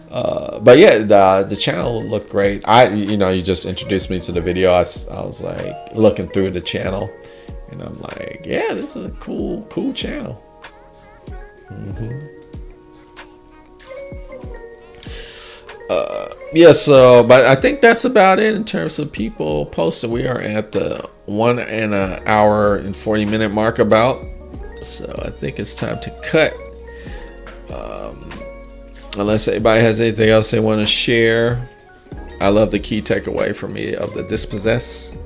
A: But yeah, the channel looked great. You just introduced me to the video. I was like looking through the channel, and I'm like, yeah, this is a cool channel. But I think that's about it in terms of people posting. We are at the 1 hour and 40-minute mark about. So I think it's time to cut. Unless anybody has anything else they want to share. I love the key takeaway for me of the dispossess.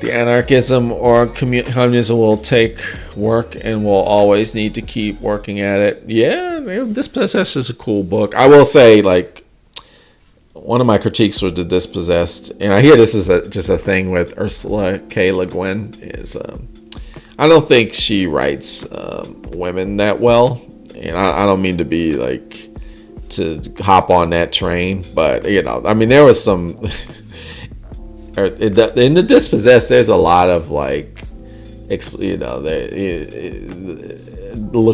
A: The anarchism or communism will take work and will always need to keep working at it. Yeah, Dispossessed is a cool book. I will say, like, one of my critiques with the Dispossessed, and I hear this is just a thing with Ursula K. Le Guin, is I don't think she writes women that well. And I don't mean to be like to hop on that train, but I mean, there was some in the Dispossessed. There's a lot of like, Le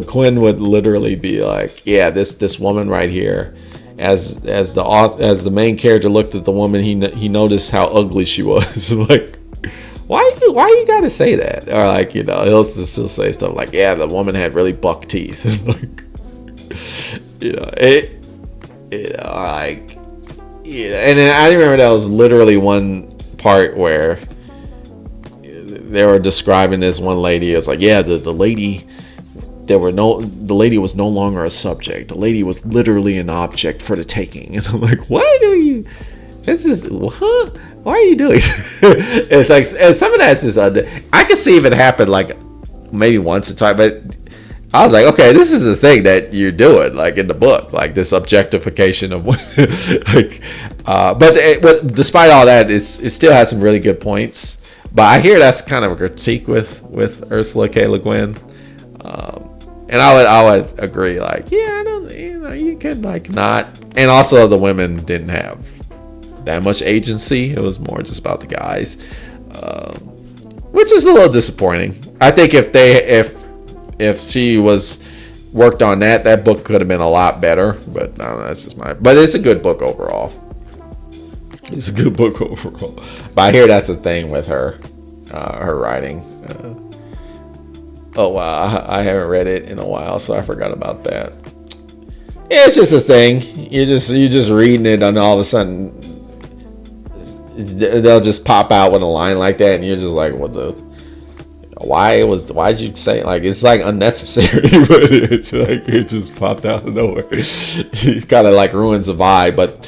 A: Guin would literally be like, yeah, this woman right here, as the main character looked at the woman, he noticed how ugly she was. Like, why you gotta say that? Or like, he'll still say stuff like, yeah, the woman had really buck teeth. Like, and then I remember that was literally one part where they were describing this one lady. It was like, yeah, the lady, the lady was no longer a subject. The lady was literally an object for the taking. And I'm like, it's just, what? Why are you doing? It's like, and some of that's just I can see if it happened like maybe once or twice, but I was like, okay, this is the thing that you're doing, like in the book, like this objectification of like. But despite all that, it still has some really good points. But I hear that's kind of a critique with Ursula K. Le Guin, and I would agree. Like, yeah, I don't, you could like not, and also the women didn't have that much agency. It was more just about the guys, which is a little disappointing. I think if she was worked on that book could have been a lot better. But I don't know, that's just but it's a good book overall. It's a good book overall. But I hear that's the thing with her writing. Oh wow, I haven't read it in a while, so I forgot about that. Yeah, it's just a thing. You're just reading it, and all of a sudden they'll just pop out with a line like that, and you're just like, what the? Why'd you say it? Like, it's like unnecessary, but it's like it just popped out of nowhere. It kind of like ruins the vibe, but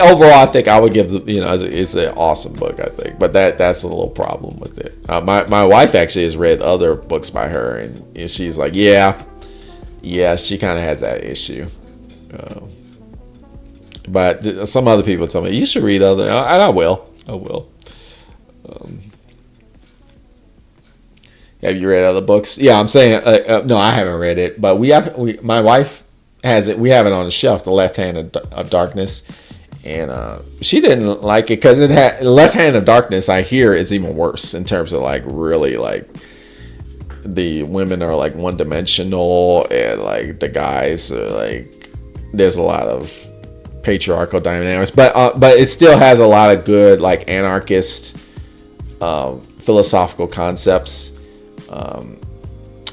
A: overall I think I would give it's an awesome book, I think, but that's a little problem with it. My wife actually has read other books by her, and she's like, yeah, she kind of has that issue. But some other people tell me you should read other, and I will. I will. Um, have you read other books? Yeah, I'm saying no, I haven't read it, but my wife has it. We have it on the shelf, The Left Hand of Darkness, and she didn't like it because it had Left Hand of Darkness. I hear is even worse in terms of like really like the women are like one dimensional and like the guys are like there's a lot of patriarchal dynamics, but it still has a lot of good like anarchist philosophical concepts.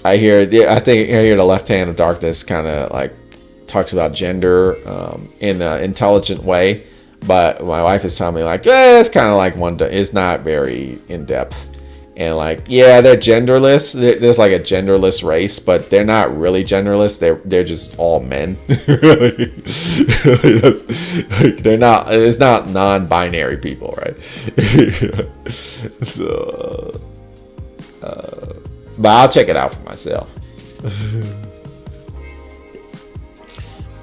A: I hear The Left Hand of Darkness kind of like talks about gender in an intelligent way, but my wife is telling me like it's kind of like it's not very in depth, and like yeah they're genderless. There's like a genderless race, but they're not really genderless. They're just all men. They're not. It's not non-binary people, right? So. But I'll check it out for myself.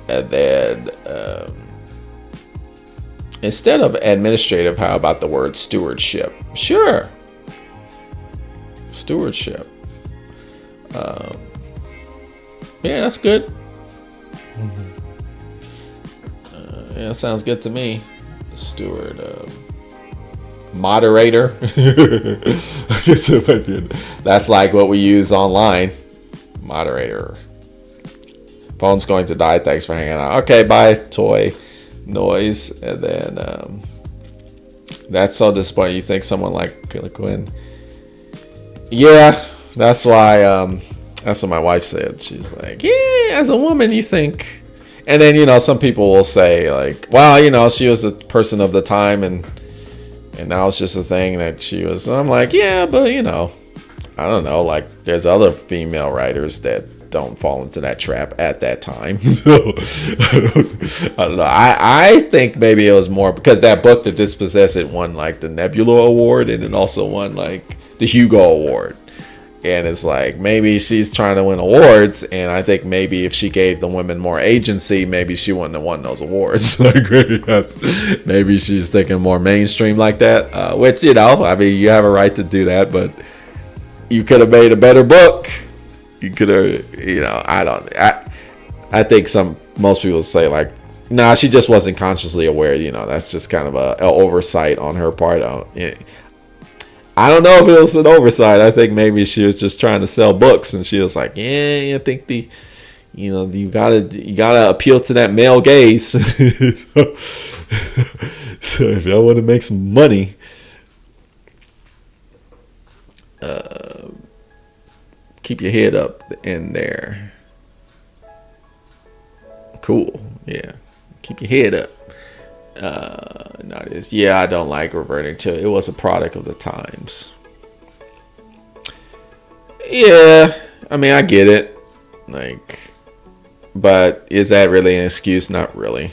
A: And then instead of administrative, how about the word stewardship? Sure. Stewardship. Yeah, that's good. Yeah, sounds good to me. Steward. Moderator. I guess it might be. That's like what we use online. Moderator. Phone's going to die. Thanks for hanging out. Okay, bye. Toy noise. And then that's so disappointing. You think someone like Quinn? Yeah, that's why. That's what my wife said. She's like, yeah, as a woman, you think. And then some people will say like, well, she was a person of the time and now it's just a thing that she was. I'm like, yeah, but I don't know. Like, there's other female writers that don't fall into that trap at that time. So I don't know. I think maybe it was more because that book, The Dispossessed, it won like the Nebula Award and it also won like the Hugo Award. And it's like maybe she's trying to win awards, and I think maybe if she gave the women more agency, maybe she wouldn't have won those awards. Like maybe she's thinking more mainstream like that. Which I mean, you have a right to do that, but you could have made a better book. You could have, I think most people say like, nah, she just wasn't consciously aware. That's just kind of a oversight on her part. I don't know if it was an oversight. I think maybe she was just trying to sell books, and she was like, "Yeah, I think you gotta appeal to that male gaze." So if y'all want to make some money, keep your head up in there. Cool, yeah, keep your head up. Yeah, I don't like reverting to it was a product of the times. Yeah, I mean, I get it. Like, but is that really an excuse? Not really.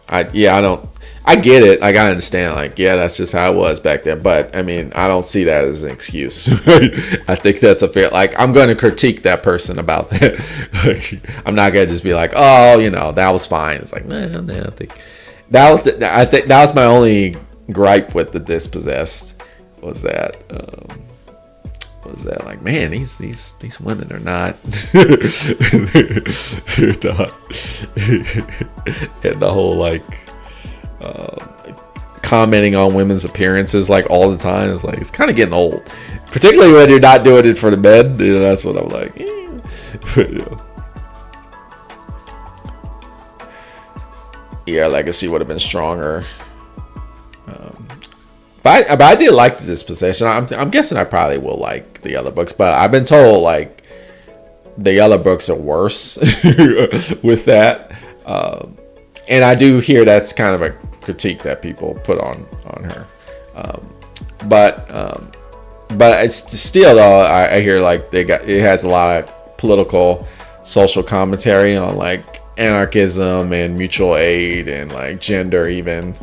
A: I get it. Like, I understand. Like, yeah, that's just how it was back then. But I mean, I don't see that as an excuse. I think that's a fair. Like, I'm going to critique that person about that. Like, I'm not going to just be like, oh, that was fine. It's like, nah, I think. I think that was my only gripe with The Dispossessed was that like, man, these women are not they're not and the whole like commenting on women's appearances like all the time is like it's kind of getting old, particularly when you're not doing it for the men. That's what I'm like. Yeah, legacy would have been stronger. But I did like The Dispossession. I'm guessing I probably will like the other books, but I've been told like the other books are worse with that. And I do hear that's kind of a critique that people put on her. But it's still though I hear like it has a lot of political, social commentary on like anarchism and mutual aid and like gender even.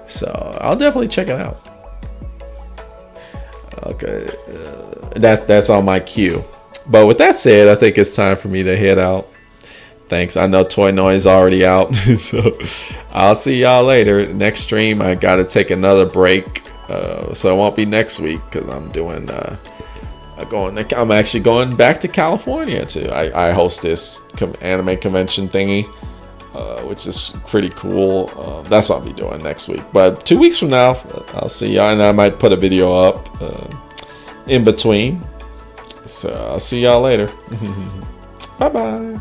A: So I'll definitely check it out. Okay, that's on my queue. But with that said, I think it's time for me to head out. Thanks. I know Toy Noise already out, so I'll see y'all later. Next stream, I gotta take another break, so it won't be next week because I'm doing. I'm actually going back to California too. I host this anime convention thingy, which is pretty cool. That's what I'll be doing next week. But 2 weeks from now, I'll see y'all, and I might put a video up in between. So I'll see y'all later. Bye bye.